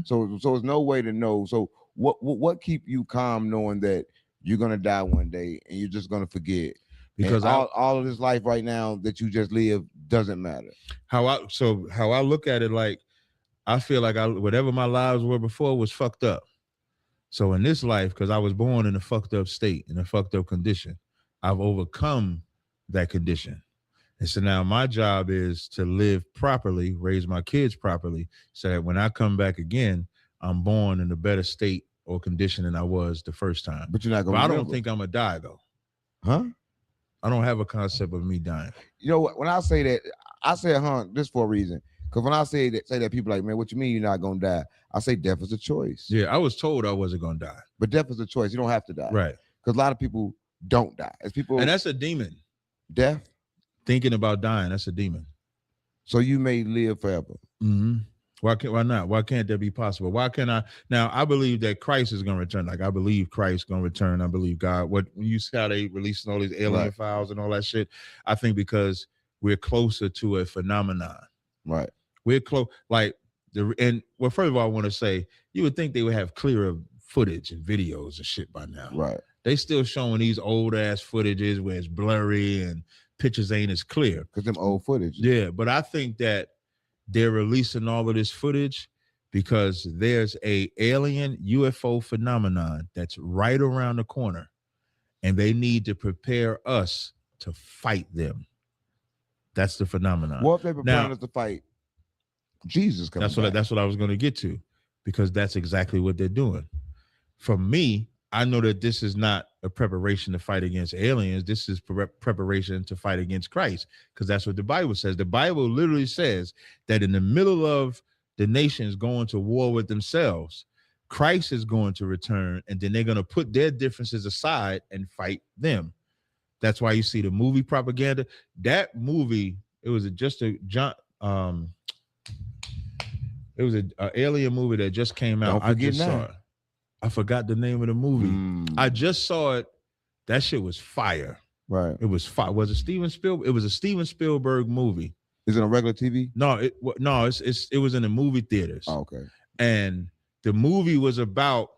So there's no way to know. So what keep you calm knowing that you're gonna die one day and you're just gonna forget? Because all of this life right now that you just live doesn't matter. How I look at it, like I feel like whatever my lives were before was fucked up. So in this life, because I was born in a fucked up state, in a fucked up condition, I've overcome that condition. And so now my job is to live properly, raise my kids properly, so that when I come back again, I'm born in a better state or condition than I was the first time. But you're not going to I don't think I'm going to die, though. Huh? I don't have a concept of me dying. You know what? When I say that, I say, this for a reason. Because when I say that, people like, man, what you mean you're not going to die? I say death is a choice. Yeah, I was told I wasn't going to die. But death is a choice. You don't have to die. Right. Because a lot of people don't die. And that's a demon. Death? Thinking about dying, that's a demon. So you may live forever. Why not? Why can't that be possible? Why can't I? Now, I believe that Christ is going to return. Like, I believe Christ is going to return. I believe God. When you see how they releasing all these alien files and all that shit, I think because we're closer to a phenomenon. Right. We're close. First of all, I want to say, you would think they would have clearer footage and videos and shit by now. Right. They still showing these old ass footages where it's blurry and pictures ain't as clear. Because them old footage. Yeah, but I think that they're releasing all of this footage because there's a alien UFO phenomenon that's right around the corner, and they need to prepare us to fight them. That's the phenomenon. What if they're preparing us to fight Jesus? That's what I was going to get to, because that's exactly what they're doing. For me, I know that this is not a preparation to fight against aliens. This is preparation to fight against Christ, because that's what the Bible says. The Bible literally says that in the middle of the nations going to war with themselves, Christ is going to return, and then they're going to put their differences aside and fight them. That's why you see the movie propaganda. That movie, it was an alien movie that just came out. I just saw it. I forgot the name of the movie. I just saw it. That shit was fire. Right. It was fire. Was it Steven Spielberg? It was a Steven Spielberg movie. Is it on regular TV? No, it was in the movie theaters. Oh, okay. And the movie was about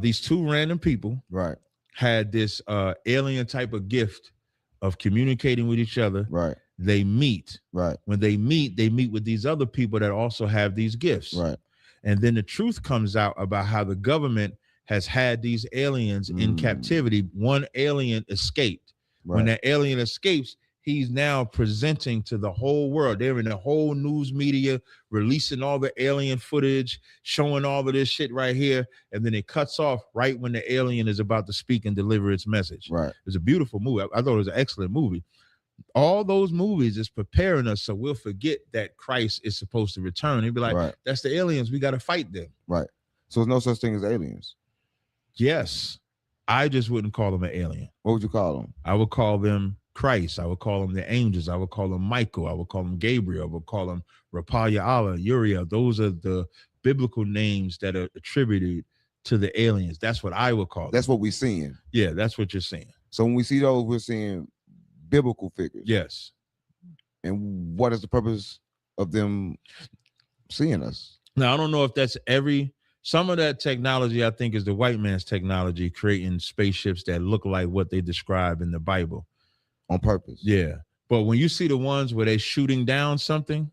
these two random people. Right. Had this alien type of gift of communicating with each other. Right. They meet. Right. When they meet with these other people that also have these gifts. Right. And then the truth comes out about how the government has had these aliens in captivity. One alien escaped. Right. When that alien escapes, he's now presenting to the whole world. They're in the whole news media, releasing all the alien footage, showing all of this shit right here. And then it cuts off right when the alien is about to speak and deliver its message. Right. It's a beautiful movie. I thought it was an excellent movie. All those movies is preparing us so we'll forget that Christ is supposed to return. He'd be like, that's the aliens. We got to fight them. Right. So there's no such thing as aliens. Yes. I just wouldn't call them an alien. What would you call them? I would call them Christ. I would call them the angels. I would call them Michael. I would call them Gabriel. I would call them Raphael, Allah, Uriel. Those are the biblical names that are attributed to the aliens. That's what I would call them. That's what we're seeing. Yeah, that's what you're seeing. So when we see those, we're seeing biblical figures. Yes. And what is the purpose of them seeing us? Now, I don't know if that's some of that technology, I think, is the white man's technology, creating spaceships that look like what they describe in the Bible. On purpose. Yeah. But when you see the ones where they're shooting down something,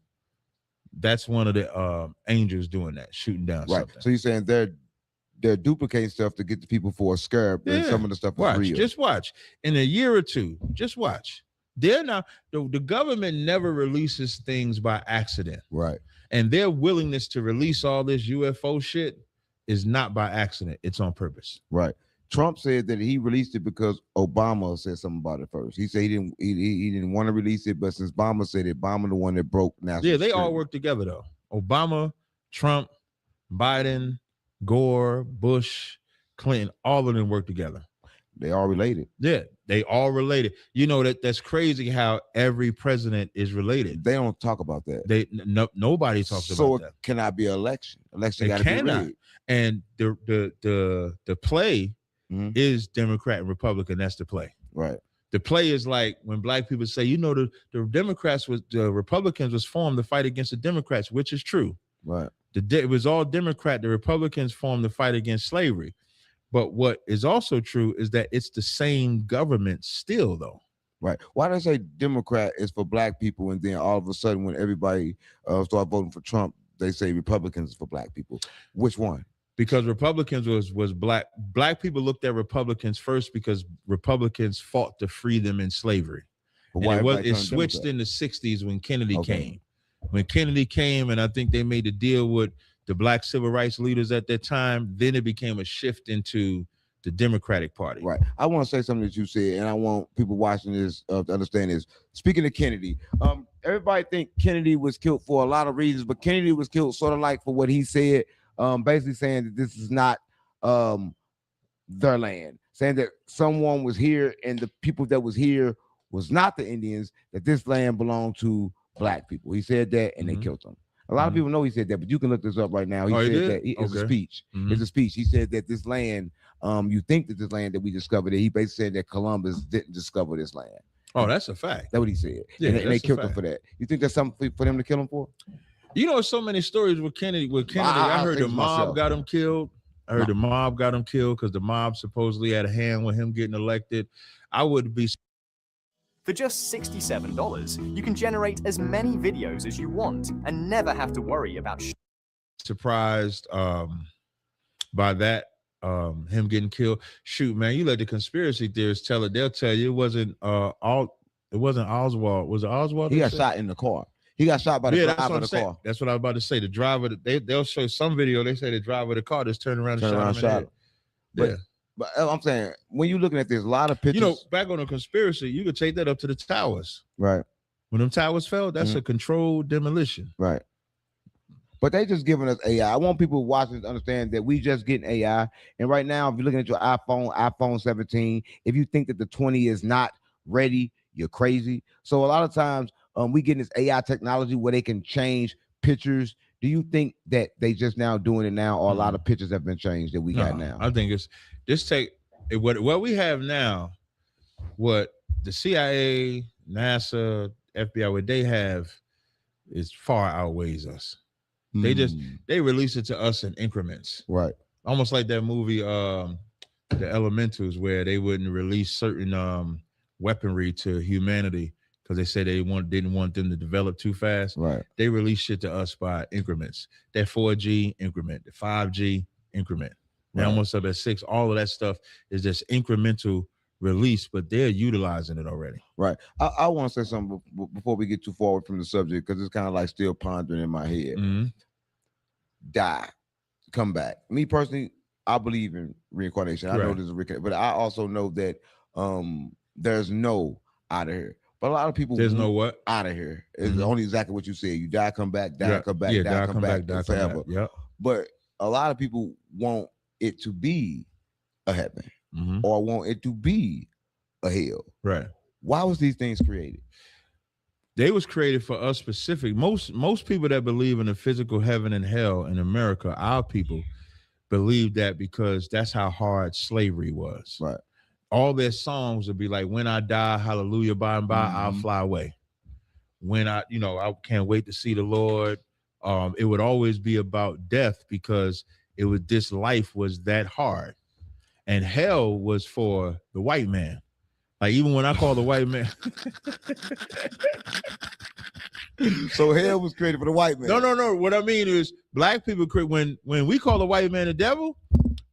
that's one of the angels doing that, shooting down something. So you're saying they're duplicating stuff to get the people for a scare, and some of the stuff is real. Just watch. In a year or two, just watch. They're not the government never releases things by accident. Right. And their willingness to release all this UFO shit is not by accident. It's on purpose. Right. Trump said that he released it because Obama said something about it first. He said he didn't want to release it, but since Obama said it, Obama the one that broke national Yeah, they security. all work together though. Obama, Trump, Biden, Gore, Bush, Clinton, all of them work together. They all related. Yeah, they all related. You know that's crazy how every president is related. They don't talk about that. Nobody talks about that. So it cannot be an election. Election It got to be cannot. rigged. And the play is Democrat and Republican. That's the play. Right. The play is like when black people say, the Republicans was formed to fight against the Democrats, which is true. Right. It was all Democrat. The Republicans formed to fight against slavery. But what is also true is that it's the same government still, though. Right. Why do I say Democrat is for black people, and then all of a sudden when everybody start voting for Trump, they say Republicans is for black people? Which one? Because Republicans was black. Black people looked at Republicans first because Republicans fought to free them in slavery. And it switched in the 60s when Kennedy came. When Kennedy came, and I think they made a deal with the black civil rights leaders at that time, then it became a shift into the Democratic Party. Right. I want to say something that you said, and I want people watching this to understand this. Speaking of Kennedy, everybody think Kennedy was killed for a lot of reasons, but Kennedy was killed sort of like for what he said, basically saying that this is not their land, saying that someone was here and the people that was here was not the Indians, that this land belonged to black people. He said that, and they killed them. A lot of people know he said that, but you can look this up right now. He said that it's a speech. It's a speech. He said that this land, you think that this land that we discovered it, he basically said that Columbus didn't discover this land. Oh, that's a fact. That's what he said. Yeah, and they killed him for that. You think that's something for them to kill him for? So many stories with Kennedy. I heard the mob got him killed. I heard the mob got him killed because the mob supposedly had a hand with him getting elected. I would be. For just $67, you can generate as many videos as you want and never have to worry about surprised by that, him getting killed. Shoot, man, you let the conspiracy theorists tell it. They'll tell you it wasn't Oswald. Was it Oswald? He got shot in the car. He got shot by the driver of the car. That's what I was about to say. The driver, they'll show some video. They say the driver of the car just turned around and shot him. Yeah. But I'm saying, when you're looking at this, a lot of pictures. Back on the conspiracy, you could take that up to the towers. Right. When them towers fell, that's a controlled demolition. Right. But they just giving us AI. I want people watching to understand that we just getting AI. And right now, if you're looking at your iPhone 17, if you think that the 20 is not ready, you're crazy. So a lot of times we getting this AI technology where they can change pictures. Do you think that they just now doing it now, or a lot of pictures have been changed that we got now? I think it's just what we have now, what the CIA, NASA, FBI, what they have is far outweighs us. They release it to us in increments. Right. Almost like that movie, The Elementals, where they wouldn't release certain weaponry to humanity because they said they didn't want them to develop too fast. Right. They release shit to us by increments. That 4G increment, the 5G increment. Now almost up at 6. All of that stuff is just incremental release, but they're utilizing it already. Right. I want to say something before we get too forward from the subject, because it's kind of like still pondering in my head. Die, come back. Me personally, I believe in reincarnation. I know there's a reincarnation, but I also know that there's no out of here. But a lot of people there's no what out of here. It's only exactly what you said. You die, come back, die, come back, die, come back, die forever. Yep. But a lot of people want it to be a heaven, or want it to be a hell. Right. Why was these things created? They was created for us specific. Most people that believe in a physical heaven and hell in America, our people believe that because that's how hard slavery was. Right. All their songs would be like, when I die, hallelujah, by and by, I'll fly away. When I can't wait to see the Lord. It would always be about death because this life was that hard. And hell was for the white man. Like, even when I call the white man. So hell was created for the white man. No. What I mean is black people, when we call the white man the devil,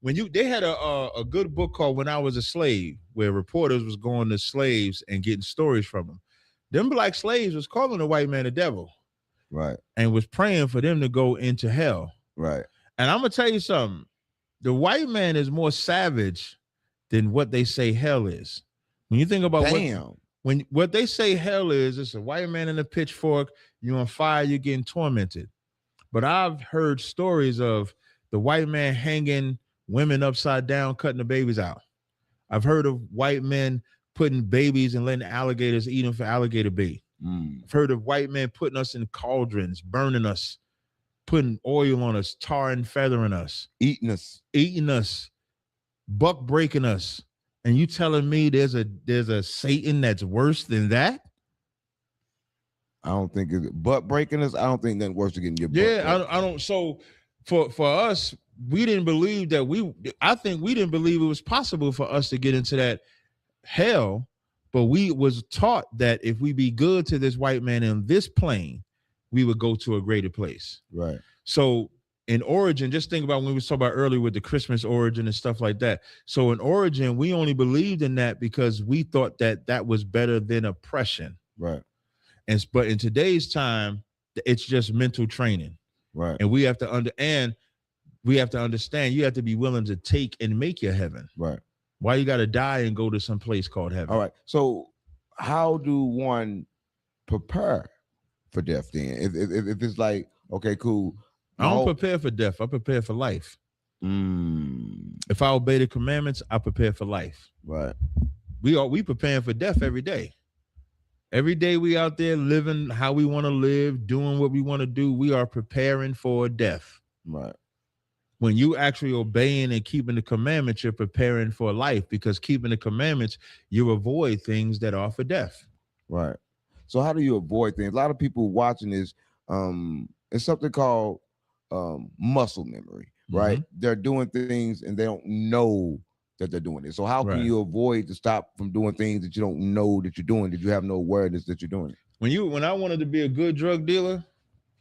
they had a good book called When I Was a Slave, where reporters was going to slaves and getting stories from them. Them black slaves was calling the white man the devil. Right. And was praying for them to go into hell. Right. And I'm going to tell you something. the white man is more savage than what they say hell is. When you think about what they say hell is, it's a white man in a pitchfork, you're on fire, you're getting tormented. But I've heard stories of the white man hanging women upside down, cutting the babies out. I've heard of white men putting babies and letting alligators eat them for alligator bait. I've heard of white men putting us in cauldrons, burning us, putting oil on us, tar and feathering us, eating us, buck breaking us. And you telling me there's a Satan that's worse than that? I don't think it's butt breaking us. I don't think nothing worse than getting your butt. Yeah, I don't. So for us, we didn't believe that I think we didn't believe it was possible for us to get into that hell, but we was taught that if we be good to this white man in this plane, we would go to a greater place. Right. So in origin, just think about when we was talking about earlier with the Christmas origin and stuff like that. So in origin, we only believed in that because we thought that that was better than oppression. Right. But in today's time, it's just mental training. Right. And we have to understand you have to be willing to take and make your heaven. Right. Why you got to die and go to some place called heaven? All right. So how do one prepare for death then? If it's like, okay, cool. I don't prepare for death. I prepare for life. If I obey the commandments, I prepare for life. Right. We preparing for death every day. Every day we out there living how we want to live, doing what we want to do. We are preparing for death. Right. When you actually obeying and keeping the commandments, you're preparing for life, because keeping the commandments, you avoid things that are for death. Right. So how do you avoid things? A lot of people watching this, it's something called muscle memory, right? They're doing things and they don't know that they're doing it. So how can you avoid to stop from doing things that you don't know that you're doing, that you have no awareness that you're doing it? When I wanted to be a good drug dealer,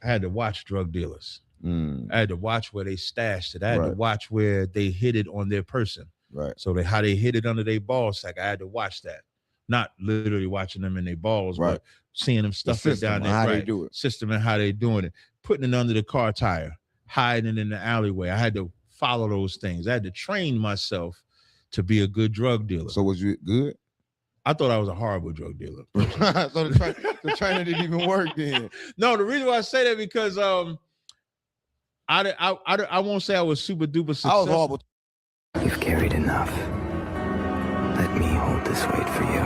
I had to watch drug dealers. I had to watch where they stashed it. I had to watch where they hid it on their person. Right. So how they hid it under their ball sack. I had to watch that. Not literally watching them in their balls, but seeing them stuff it down there. How they do it. System and how they doing it. Putting it under the car tire, hiding it in the alleyway. I had to follow those things. I had to train myself to be a good drug dealer. So was you good? I thought I was a horrible drug dealer. So the training didn't even work then. No, the reason why I say that because I won't say I was super duper successful. I was horrible. You've carried enough. Let me hold this weight for you.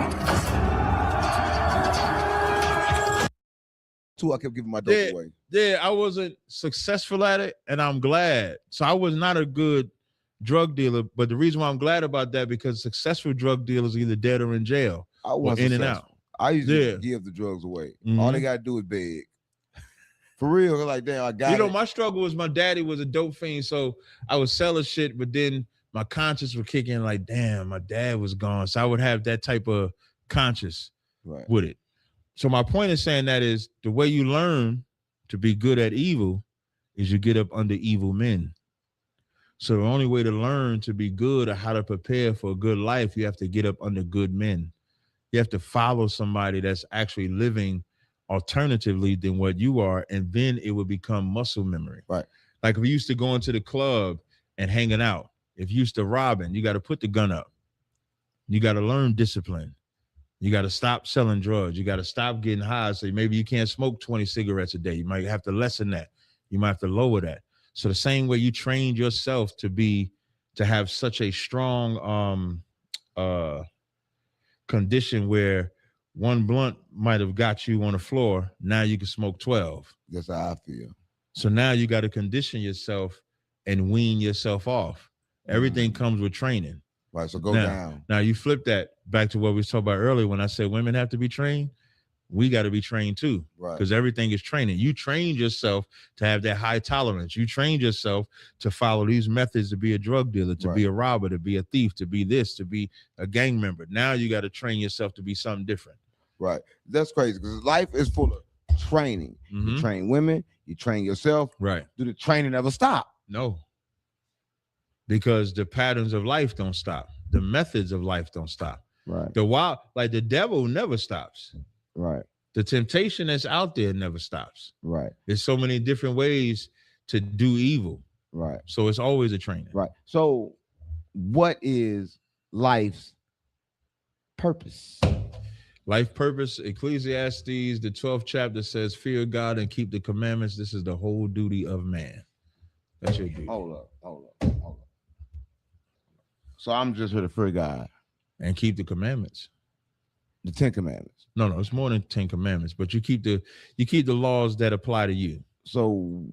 I kept giving my dope away. Yeah, I wasn't successful at it, and I'm glad. So I was not a good drug dealer, but the reason why I'm glad about that, because successful drug dealers are either dead or in jail. I was in and out. I used to give the drugs away. All they gotta do is beg. For real, like damn, I got it. My struggle was my daddy was a dope fiend, so I was selling shit, but then my conscience would kick in like, damn, my dad was gone. So I would have that type of conscience with it. So my point is saying that is the way you learn to be good at evil is you get up under evil men. So the only way to learn to be good or how to prepare for a good life, you have to get up under good men. You have to follow somebody that's actually living alternatively than what you are, and then it will become muscle memory. Right. Like if you used to go into the club and hanging out, if you used to robbing, you got to put the gun up. You got to learn discipline. You got to stop selling drugs. You got to stop getting high. So maybe you can't smoke 20 cigarettes a day. You might have to lessen that. You might have to lower that. So the same way you trained yourself to have such a strong condition where one blunt might have got you on the floor, now you can smoke 12. That's how I feel. So now you got to condition yourself and wean yourself off. Everything comes with training. Right, so go down. Now you flip that back to what we was talking about earlier when I said women have to be trained. We got to be trained too, because everything is training. You trained yourself to have that high tolerance. You trained yourself to follow these methods to be a drug dealer, to be a robber, to be a thief, to be this, to be a gang member. Now you got to train yourself to be something different. Right. That's crazy because life is full of training. You train women, you train yourself. Right. Do the training ever stop? No. Because the patterns of life don't stop. The methods of life don't stop. Right. The devil never stops. Right. The temptation that's out there never stops. Right. There's so many different ways to do evil. Right. So it's always a training. Right. So what is life's purpose? Life purpose, Ecclesiastes, the 12th chapter says, fear God and keep the commandments. This is the whole duty of man. That's your duty. Hold up. So I'm just here to fear God. And keep the commandments. The 10 commandments. No, it's more than 10 commandments, but you keep the laws that apply to you. So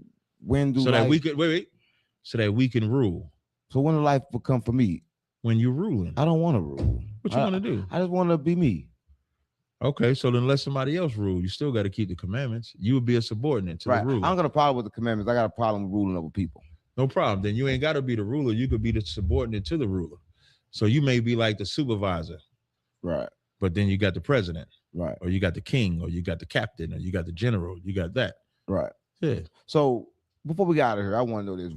when do that we could so that we can rule. So when will life will come for me? When you're ruling. I don't want to rule. What you want to do? I just want to be me. Okay, so then let somebody else rule. You still got to keep the commandments. You would be a subordinate to the ruler. I don't got a problem with the commandments. I got a problem with ruling over people. No problem. Then you ain't got to be the ruler. You could be the subordinate to the ruler. So you may be like the supervisor. Right. But then you got the president. Right. Or you got the king, or you got the captain, or you got the general. You got that. Right. Yeah. So before we got out of here, I want to know this.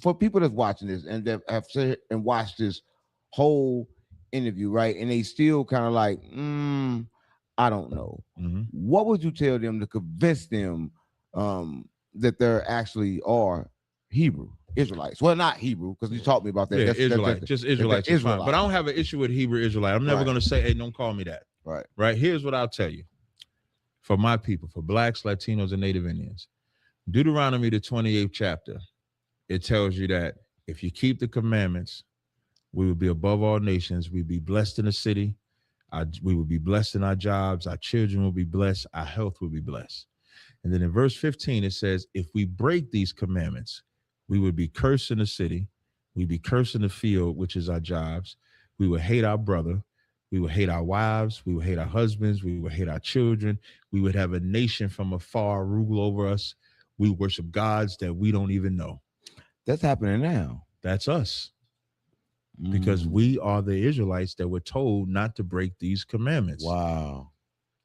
For people that's watching this and that have said and watched this whole interview, right? And they still kind of like, I don't know. Mm-hmm. What would you tell them to convince them that there actually are Hebrew Israelites? Well, not Hebrew, because you taught me about that. Yeah, that's Israelite. Just Israelites. Is fine. Israelite. But I don't have an issue with Hebrew Israelite. I'm never going to say, hey, don't call me that. Right. Right. Here's what I'll tell you. For my people, for blacks, Latinos, and Native Indians, Deuteronomy, the 28th chapter, it tells you that if you keep the commandments, we will be above all nations. We'll be blessed in the city. We will be blessed in our jobs. Our children will be blessed. Our health will be blessed. And then in verse 15, it says, if we break these commandments, we would be cursed in the city. We'd be cursed in the field, which is our jobs. We would hate our brother. We would hate our wives. We would hate our husbands. We would hate our children. We would have a nation from afar rule over us. We worship gods that we don't even know. That's happening now. That's us. Because we are the Israelites that were told not to break these commandments. Wow.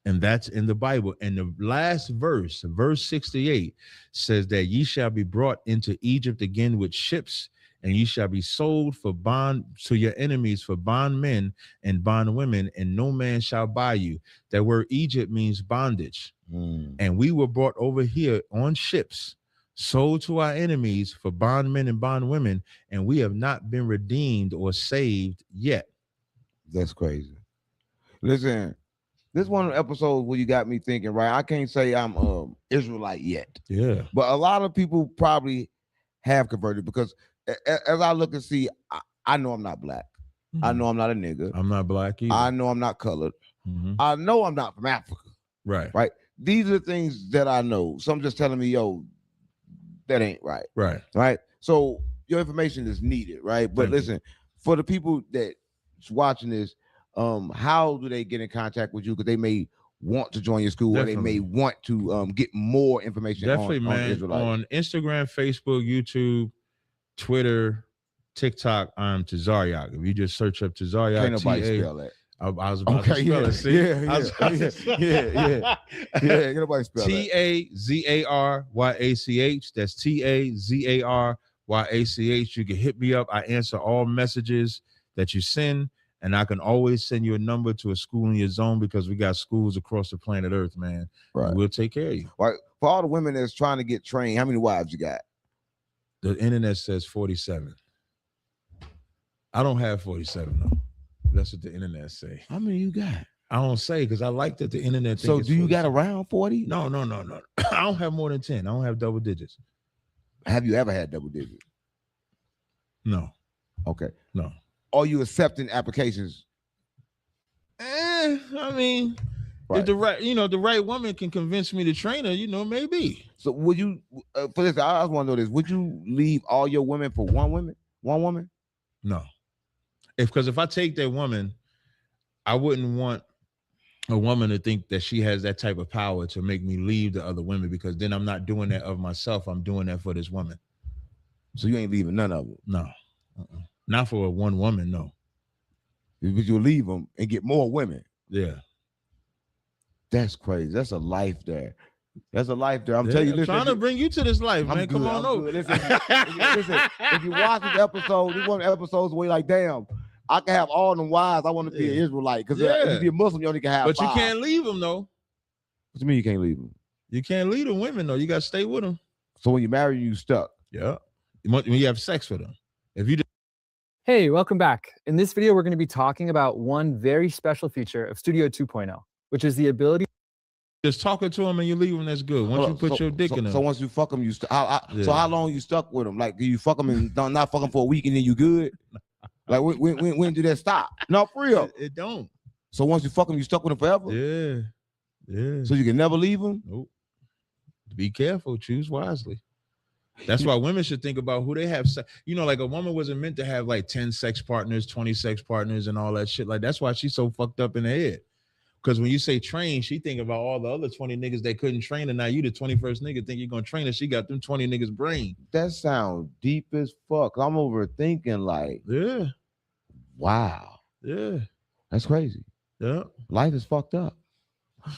And that's in the Bible. And the last verse, verse 68, says that ye shall be brought into Egypt again with ships, and ye shall be sold for bond to your enemies for bondmen and bondwomen, and no man shall buy you. That word Egypt means bondage. And we were brought over here on ships, sold to our enemies for bondmen and bondwomen, and we have not been redeemed or saved yet. That's crazy. Listen, this one of the episodes where you got me thinking, right? I can't say I'm Israelite yet. Yeah. But a lot of people probably have converted, because as I look and see, I know I'm not black. I know I'm not a nigga. I'm not black either. I know I'm not colored. I know I'm not from Africa. Right. Right. These are the things that I know. Some just telling me, yo, that ain't right. Right. Right. So your information is needed, right? But listen, for the people that's watching this, how do they get in contact with you? Because they may want to join your school, or they may want to get more information on Israelites. On Instagram, Facebook, YouTube, Twitter, TikTok, I'm Tazaryach. If you just search up Tazaryach, can't nobody spell that. I was about to spell it. See? Yeah. Can't nobody spell Tazaryach. That's Tazaryach. You can hit me up. I answer all messages that you send, and I can always send you a number to a school in your zone, because we got schools across the planet Earth, man. Right. And we'll take care of you. Right. For all the women that's trying to get trained, how many wives you got? The internet says 47. I don't have 47 though. That's what the internet say. How many you got? I don't say, because I like that the internet. So do you got around 40? No. I don't have more than 10. I don't have double digits. Have you ever had double digits? No. Okay. No. Are you accepting applications? I mean, if the right woman can convince me to train her, maybe. So would you, for this, I just want to know this, would you leave all your women for one woman? No. Because if I take that woman, I wouldn't want a woman to think that she has that type of power to make me leave the other women, because then I'm not doing that of myself. I'm doing that for this woman. So you ain't leaving none of them? No. Not for one woman, no. But you'll leave them and get more women? Yeah. That's crazy. That's a life there. That's a life there. I'm telling you, listen. I'm trying to bring you to this life, man. Come on over. Listen, if you watch this episode, this one of the episodes where you're like, damn, I can have all them wives. I want to be an Israelite. Because if you be a Muslim, you only can have But 5. you can't leave them, though. What do you mean you can't leave them? You can't leave the women, though. You got to stay with them. So when you marry, you stuck? Yeah. When you have sex with them. If you Hey, welcome back. In this video, we're going to be talking about one very special feature of Studio 2.0, which is the ability. just talking to them and you leave them, that's good. Once you put your dick in them. So once you fuck them, so how long you stuck with them? Like, do you fuck them and not fuck them for a week and then you good? Like, when do that stop? No, for real. It don't. So once you fuck them, you stuck with them forever? Yeah. Yeah. So you can never leave them? Nope. Be careful. Choose wisely. That's why women should think about who they have. You know, like a woman wasn't meant to have like 10 sex partners, 20 sex partners, and all that shit. Like, that's why she's so fucked up in the head. Because when you say train, she think about all the other 20 niggas they couldn't train, and now you the 21st nigga think you're gonna train her. She got them 20 niggas brain. That sounds deep as fuck. I'm overthinking, like, yeah. Wow. Yeah. That's crazy. Yeah. Life is fucked up.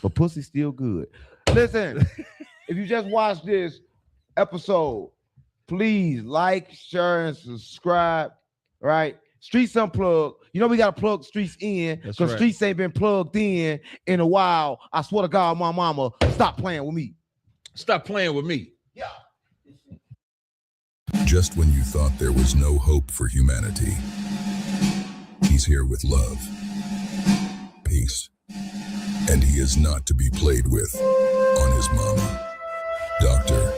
But pussy's still good. Listen, if you just watched this episode, please like, share, and subscribe. Right? Streets Unplugged. You know we gotta plug Streets in because Streets ain't been plugged in a while. I swear to God, my mama, stop playing with me. Stop playing with me. Yeah. Just when you thought there was no hope for humanity, he's here with love, peace, and he is not to be played with on his mama, Dr.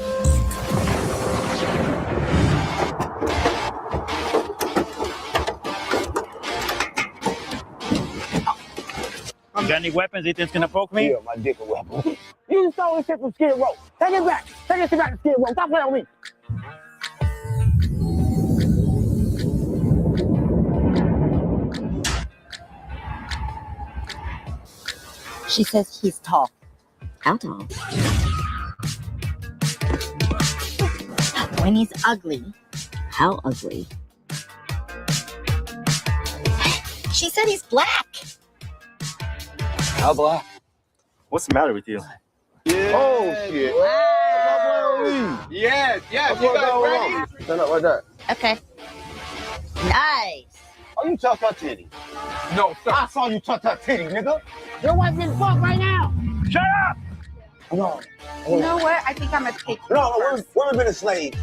You got any weapons you think's gonna poke me? Yeah, my dick a weapon. You stole this shit from Skid Row. Take it back. Take this shit back to Skid Row. Stop playing with me. She says he's tall. How tall? When he's ugly. How ugly? She said he's black. How black? What's the matter with you? Yeah. Oh, shit. Wow. Yes, yes. You guys ready? Stand up right there. Okay. Nice. Oh, you touched her titty. No, sir. I saw you touch her titty, nigga. Your wife getting fucked right now. Shut up. No. You know what? I think I'm gonna take you. No, women been a slave.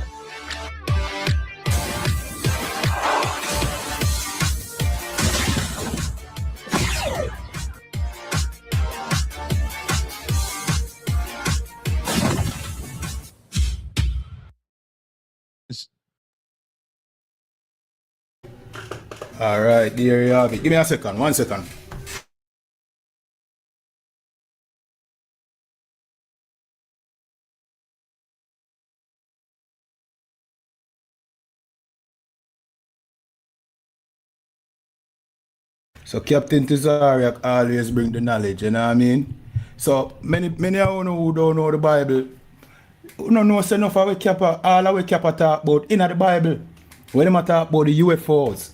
All right, there you have it. Give me a second, 1 second. So Captain Tazaryach always bring the knowledge, you know what I mean? So many of you who don't know the Bible, you don't know enough of all we talk about in the Bible. When they talk about the UFOs,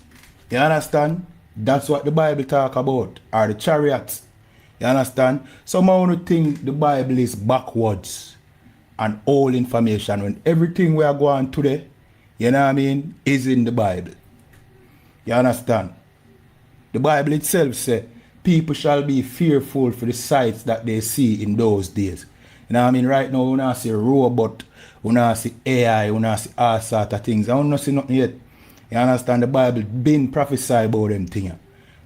you understand? That's what the Bible talk about, or the chariots. You understand? Some of you think the Bible is backwards and all information when everything we are going today, you know what I mean, is in the Bible. You understand? The Bible itself says, people shall be fearful for the sights that they see in those days. You know what I mean? Right now, we don't see robot, we don't see AI, we don't see all sort of things. I don't see nothing yet. You understand? The Bible been prophesied about them things.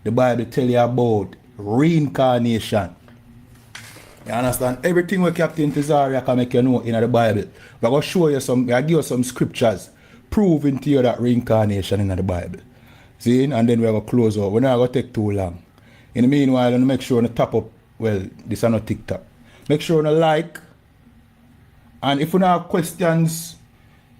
The Bible tell you about reincarnation. You understand? Everything what Captain Tazaryach can make you know in the Bible. We're going to show you some, I give you some scriptures proving to you that reincarnation in the Bible. See? And then we're going to close out. We're not going to take too long. In the meanwhile, I'm make sure to top up, well, this is not TikTok. Make sure to like. And if you have questions,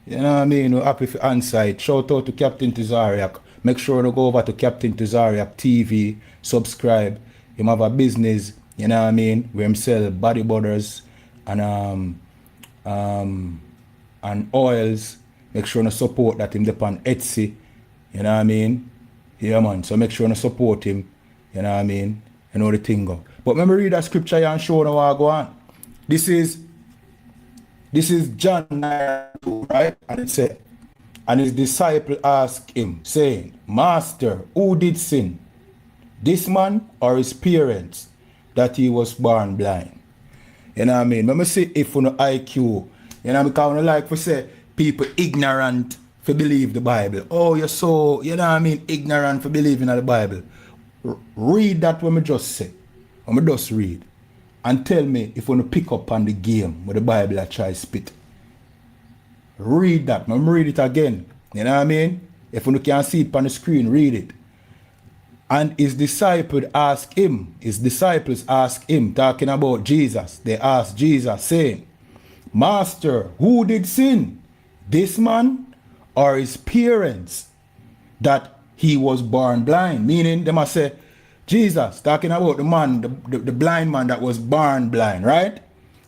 you know what I mean, we're happy to answer it. Shout out to Captain Tazaryach. Make sure to go over to Captain Tazaryach TV, subscribe. Him have a business, you know what I mean, where him sell body butters and oils. Make sure to support that him depend Etsy. You know what I mean? Yeah, man. So make sure to support him. You know what I mean? You know the thing go. But remember read that scripture here and show now what go on. This is John 9:2, right? And it said, and his disciple asked him, saying, Master, who did sin? This man or his parents, that he was born blind? You know what I mean? Let me see if you know IQ. You know, because I like to say, people ignorant for believe the Bible. Oh, you're so, you know what I mean, ignorant for believing in the Bible. Read that when I just say. When I just read. And tell me if you want to pick up on the game with the Bible I try spit. Read that. Let me read it again. You know what I mean? If you can see it on the screen, read it. And his disciples ask him, talking about Jesus. They ask Jesus, saying, Master, who did sin? This man or his parents, that he was born blind? Meaning, they must say, Jesus, talking about the man, the blind man that was born blind, right?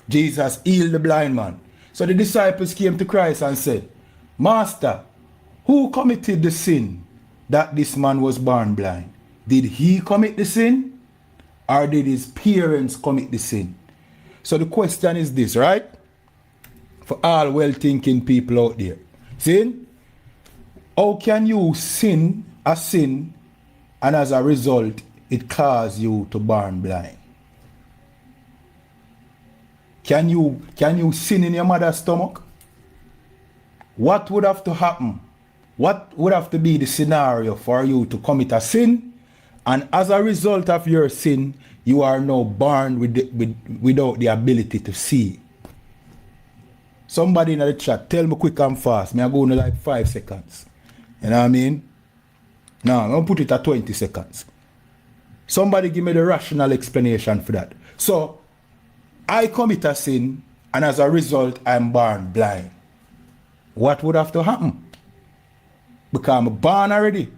Jesus healed the blind man. So the disciples came to Christ and said, Master, who committed the sin that this man was born blind? Did he commit the sin? Or did his parents commit the sin? So the question is this, right? For all well-thinking people out there. See? How can you sin a sin and as a result it cause you to born blind? Can you sin in your mother's stomach? What would have to happen? What would have to be the scenario for you to commit a sin? And as a result of your sin, you are now born without the ability to see. Somebody in the chat, tell me quick and fast. Me I go in like 5 seconds. You know what I mean? No, I'm going to put it at 20 seconds. Somebody give me the rational explanation for that. So, I commit a sin, and as a result, I'm born blind. What would have to happen? Because I'm born already.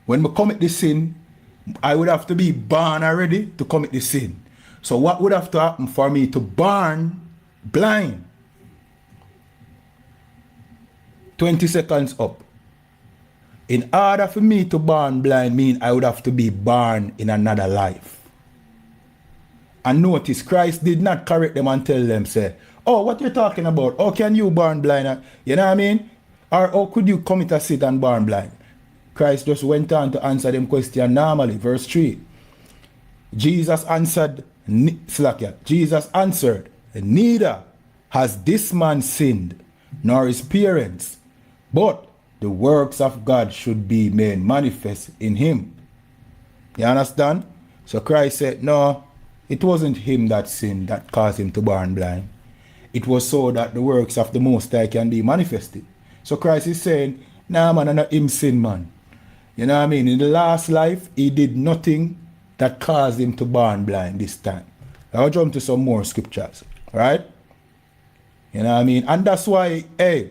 When I commit the sin, I would have to be born already to commit the sin. So what would have to happen for me to born blind? 20 seconds up. In order for me to born blind mean I would have to be born in another life. And notice, Christ did not correct them and tell them, say, oh, what you're talking about? How can you born blind? You know what I mean? Or how could you commit a sin and born blind? Christ just went on to answer them question normally. Verse 3. Jesus answered, neither has this man sinned, nor his parents, but the works of God should be made manifest in him. You understand? So Christ said, no, it wasn't him that sinned that caused him to born blind. It was so that the works of the Most High can be manifested. So Christ is saying, nah man, not him sin, man. You know what I mean? In the last life, he did nothing that caused him to born blind this time. I'll jump to some more scriptures, right? You know what I mean? And that's why, hey,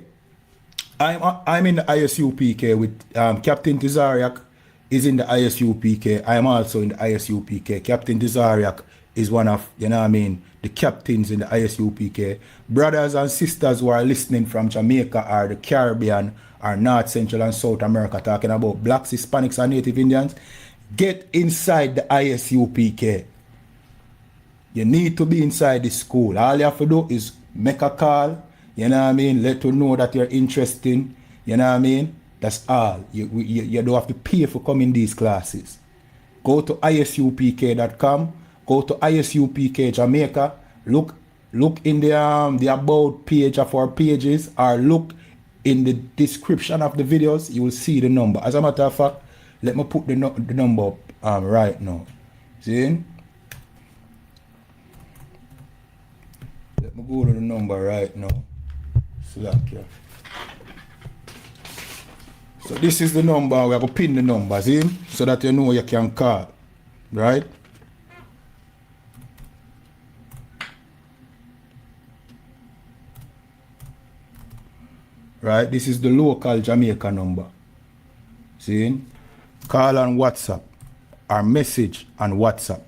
I'm in the ISUPK with Captain Tazaryach is in the ISUPK. I am also in the ISUPK. Captain Tazaryach is one of, you know what I mean, the captains in the ISUPK. Brothers and sisters who are listening from Jamaica or the Caribbean or North, Central and South America talking about blacks, Hispanics and Native Indians, get inside the ISUPK. You need to be inside the school. All you have to do is make a call, you know what I mean, let you know that you're interested, you know what I mean. That's all. You don't have to pay for coming these classes. Go to isupk.com, go to ISUPK Jamaica, look in the about page of our pages, or look in the description of the videos. You will see the number. As a matter of fact, let me put the number up right now. See? Let me go to the number right now. Slack. So this is the number. We have to pin the numbers in so that you know you can call. Right? Right? This is the local Jamaica number. See? Call on WhatsApp or message on WhatsApp.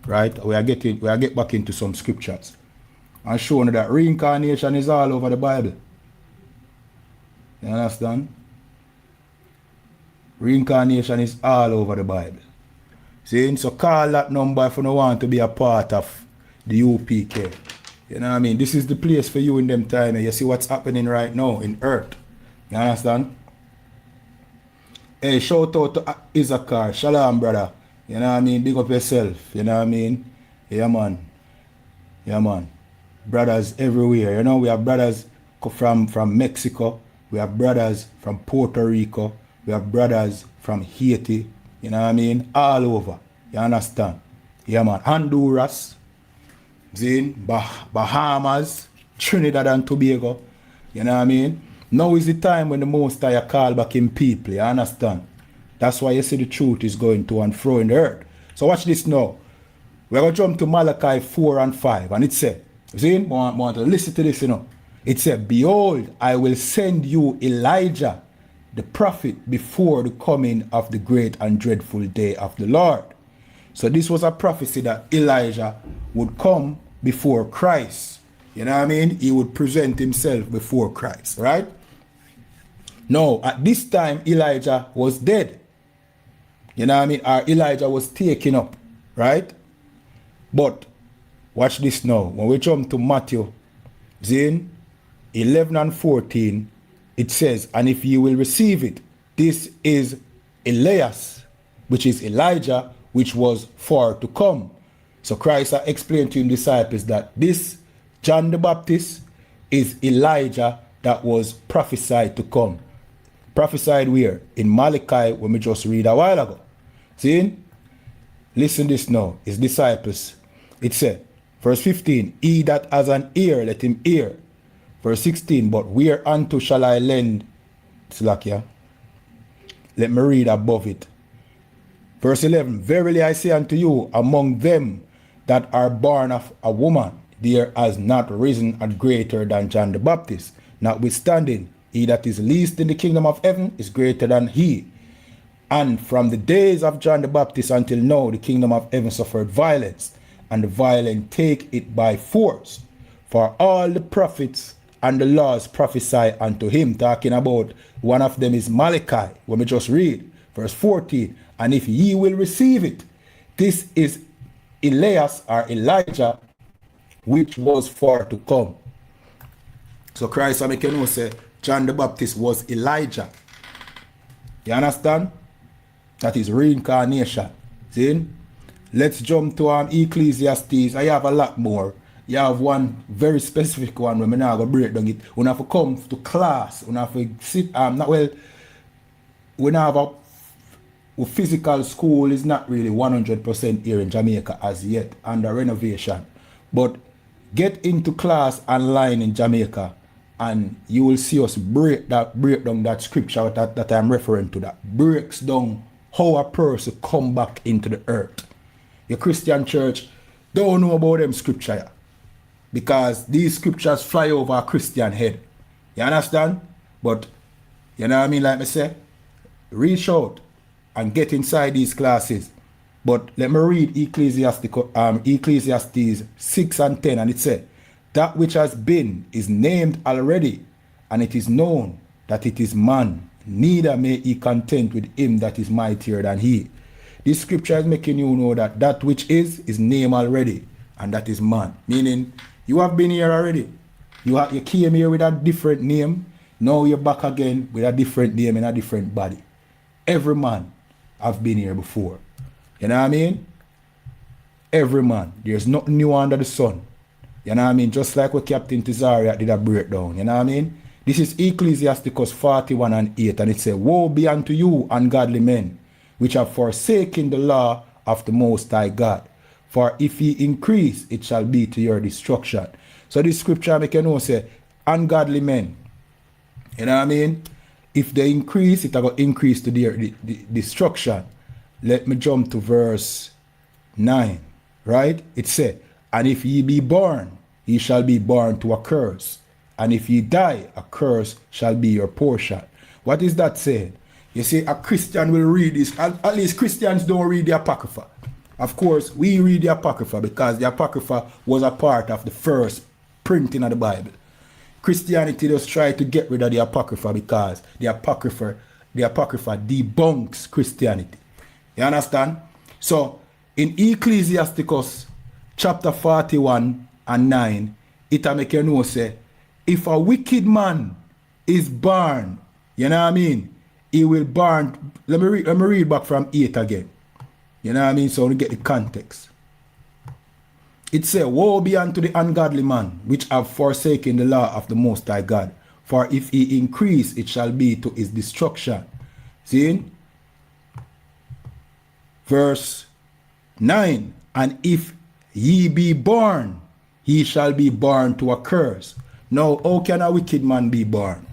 Right? We are get back into some scriptures and showing that reincarnation is all over the Bible. You understand? Reincarnation is all over the Bible. See? So call that number if you don't want to be a part of the UPK. You know what I mean? This is the place for you in them time. You see what's happening right now in Earth. You understand? Hey, shout out to Issachar. Shalom, brother. You know what I mean? Big up yourself. You know what I mean? Yeah, man. Yeah, man. Brothers everywhere. You know, we have brothers from Mexico. We have brothers from Puerto Rico. We have brothers from Haiti. You know what I mean? All over. You understand? Yeah, man. Honduras, Bahamas, Trinidad and Tobago. You know what I mean? Now is the time when the Most High call back in people. You understand? That's why you see the truth is going to and fro in the earth. So watch this now. We're going to jump to Malachi 4 and 5. And it said, see, want to listen to this, you know. It said, behold, I will send you Elijah, the prophet, before the coming of the great and dreadful day of the Lord. So this was a prophecy that Elijah would come before Christ. You know what I mean? He would present himself before Christ, right? Now, at this time, Elijah was dead. You know what I mean? Or Elijah was taken up, right? But watch this now. When we jump to Matthew 11 and 14, it says, and if you will receive it, this is Elias, which is Elijah, which was for to come. So Christ explained to his disciples that this John the Baptist is Elijah that was prophesied to come. Prophesied where? In Malachi, when we just read a while ago. See? Listen this now. His disciples. It said, verse 15, he that has an ear, let him hear. Verse 16, but whereunto shall I lend? Slakia. Let me read above it. Verse 11, verily I say unto you, among them that are born of a woman, there has not risen a greater than John the Baptist. Notwithstanding, he that is least in the kingdom of heaven is greater than he. And from the days of John the Baptist until now, the kingdom of heaven suffered violence, and the violent take it by force. For all the prophets and the laws prophesy unto him. Talking about one of them is Malachi, when we just read, verse 14. And if ye will receive it, this is Elias or Elijah, which was for to come. So Christ, I make you know, say, John the Baptist was Elijah. You understand? That is reincarnation. See? Let's jump to Ecclesiastes. I have a lot more. You have one very specific one when I'm not going to break down it. We have to come to class. We have to sit. We have a physical school is not really 100% here in Jamaica as yet, under renovation. But get into class online in Jamaica and you will see us break down that scripture that I'm referring to, that breaks down how a person come back into the earth. Your Christian church don't know about them scripture because these scriptures fly over a Christian head. You understand? But you know what I mean, like I say, reach out and get inside these classes. But let me read Ecclesiastes 6 and 10, and it said, that which has been is named already, and it is known that it is man, neither may he contend with him that is mightier than he. This scripture is making you know that that which is named already, and that is man. Meaning, you have been here already. You came here with a different name, now you're back again with a different name and a different body. Every man have been here before. You know what I mean? Every man. There's nothing new under the sun. You know what I mean? Just like what Captain Tazaryach did a breakdown. You know what I mean? This is Ecclesiastes 41 and 8. And it says, woe be unto you, ungodly men, which have forsaken the law of the Most High God. For if ye increase, it shall be to your destruction. So this scripture make you know say, ungodly men. You know what I mean? If they increase, it will increase to their destruction. Let me jump to verse 9. Right? It said, and if ye be born, ye shall be born to a curse. And if ye die, a curse shall be your portion. What is that saying? You see, a Christian will read this. At least Christians don't read the Apocrypha. Of course, we read the Apocrypha because the Apocrypha was a part of the first printing of the Bible. Christianity just tried to get rid of the Apocrypha because the Apocrypha debunks Christianity. You understand? So, in Ecclesiasticus chapter 41 and 9, it make you know say, if a wicked man is born, you know what I mean? He will burn. Let me read back from 8 again. You know what I mean? So we get the context. It says, woe be unto the ungodly man, which have forsaken the law of the Most High God. For if he increase, it shall be to his destruction. See? Verse 9. And if ye be born, he shall be born to a curse. Now, how can a wicked man be born?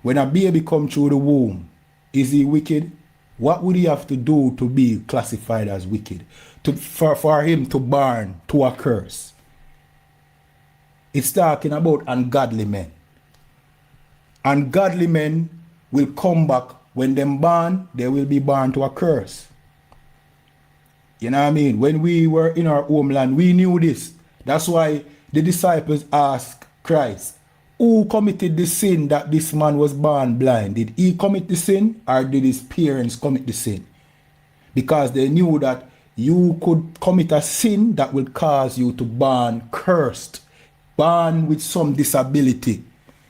When a baby come through the womb, is he wicked? What would he have to do to be classified as wicked? For him to born to a curse. It's talking about ungodly men. Ungodly men will come back. When them born, they will be born to a curse. You know what I mean? When we were in our homeland, we knew this. That's why the disciples asked Christ, who committed the sin that this man was born blind? Did he commit the sin or did his parents commit the sin? Because they knew that you could commit a sin that will cause you to born cursed, born with some disability.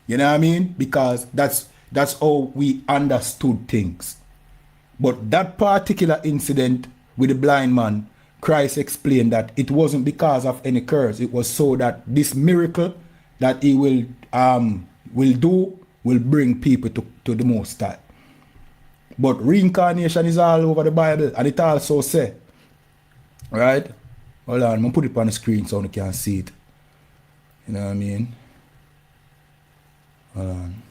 You know what I mean? Because that's how we understood things. But that particular incident with the blind man, Christ explained that it wasn't because of any curse. It was so that this miracle that he will bring people to the Most High. But reincarnation is all over the Bible, and it also say, right? Hold on, I'm gonna put it on the screen so you can see it. You know what I mean? Hold on.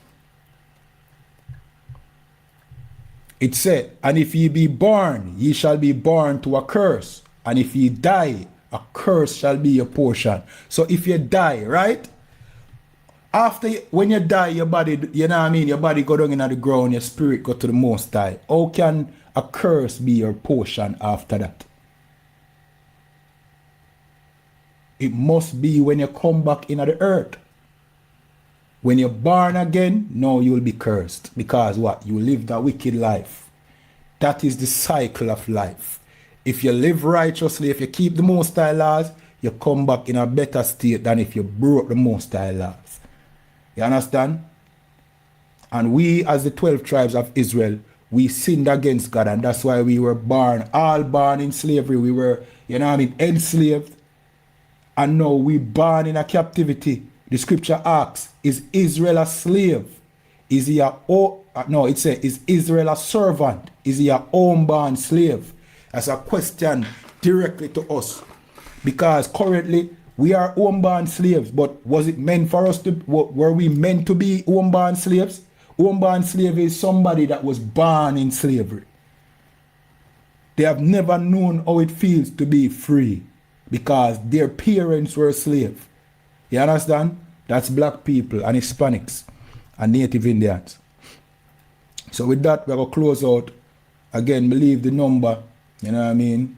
It said, and if ye be born, ye shall be born to a curse. And if ye die, a curse shall be your portion. So if you die, right? After, when you die, your body, you know what I mean? Your body go down in the ground, your spirit go to the Most High. How can a curse be your portion after that? It must be when you come back into the earth. When you're born again, no, you will be cursed. Because what? You lived a wicked life. That is the cycle of life. If you live righteously, if you keep the Most High laws, you come back in a better state than if you broke the Most High laws. You understand? And we, as the 12 tribes of Israel, we sinned against God. And that's why we were born, all born in slavery. We were, you know what I mean, enslaved. And now we born in a captivity. The scripture asks, is Israel a slave? Is he is Israel a servant? Is he a homeborn slave? That's a question directly to us. Because currently we are homeborn slaves, but was it meant for us to, were we meant to be homeborn slaves? Homeborn slave is somebody that was born in slavery. They have never known how it feels to be free because their parents were slaves. You understand? That's black people and Hispanics and Native Indians. So with that, we're going to close out. Again, believe the number. You know what I mean?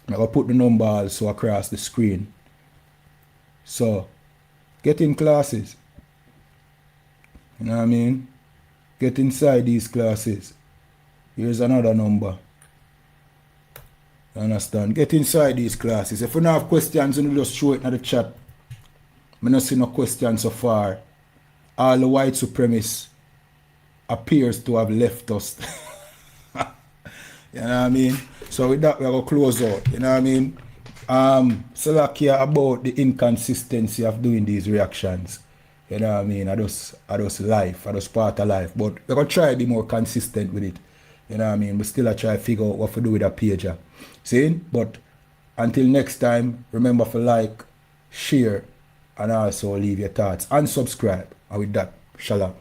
I'm going to put the number also across the screen. So, get in classes. You know what I mean? Get inside these classes. Here's another number. You understand? Get inside these classes. If you don't have questions, you just show it in the chat. I don't see no questions so far. All the white supremacists appears to have left us. You know what I mean? So with that, we're going to close out. You know what I mean? Salakia about the inconsistency of doing these reactions. You know what I mean? I just life. I just part of life. But we're going to try to be more consistent with it. You know what I mean? But still I try to figure out what to do with a pager. See? But until next time, remember to like, share, and also leave your thoughts. And subscribe. And with that, shalom.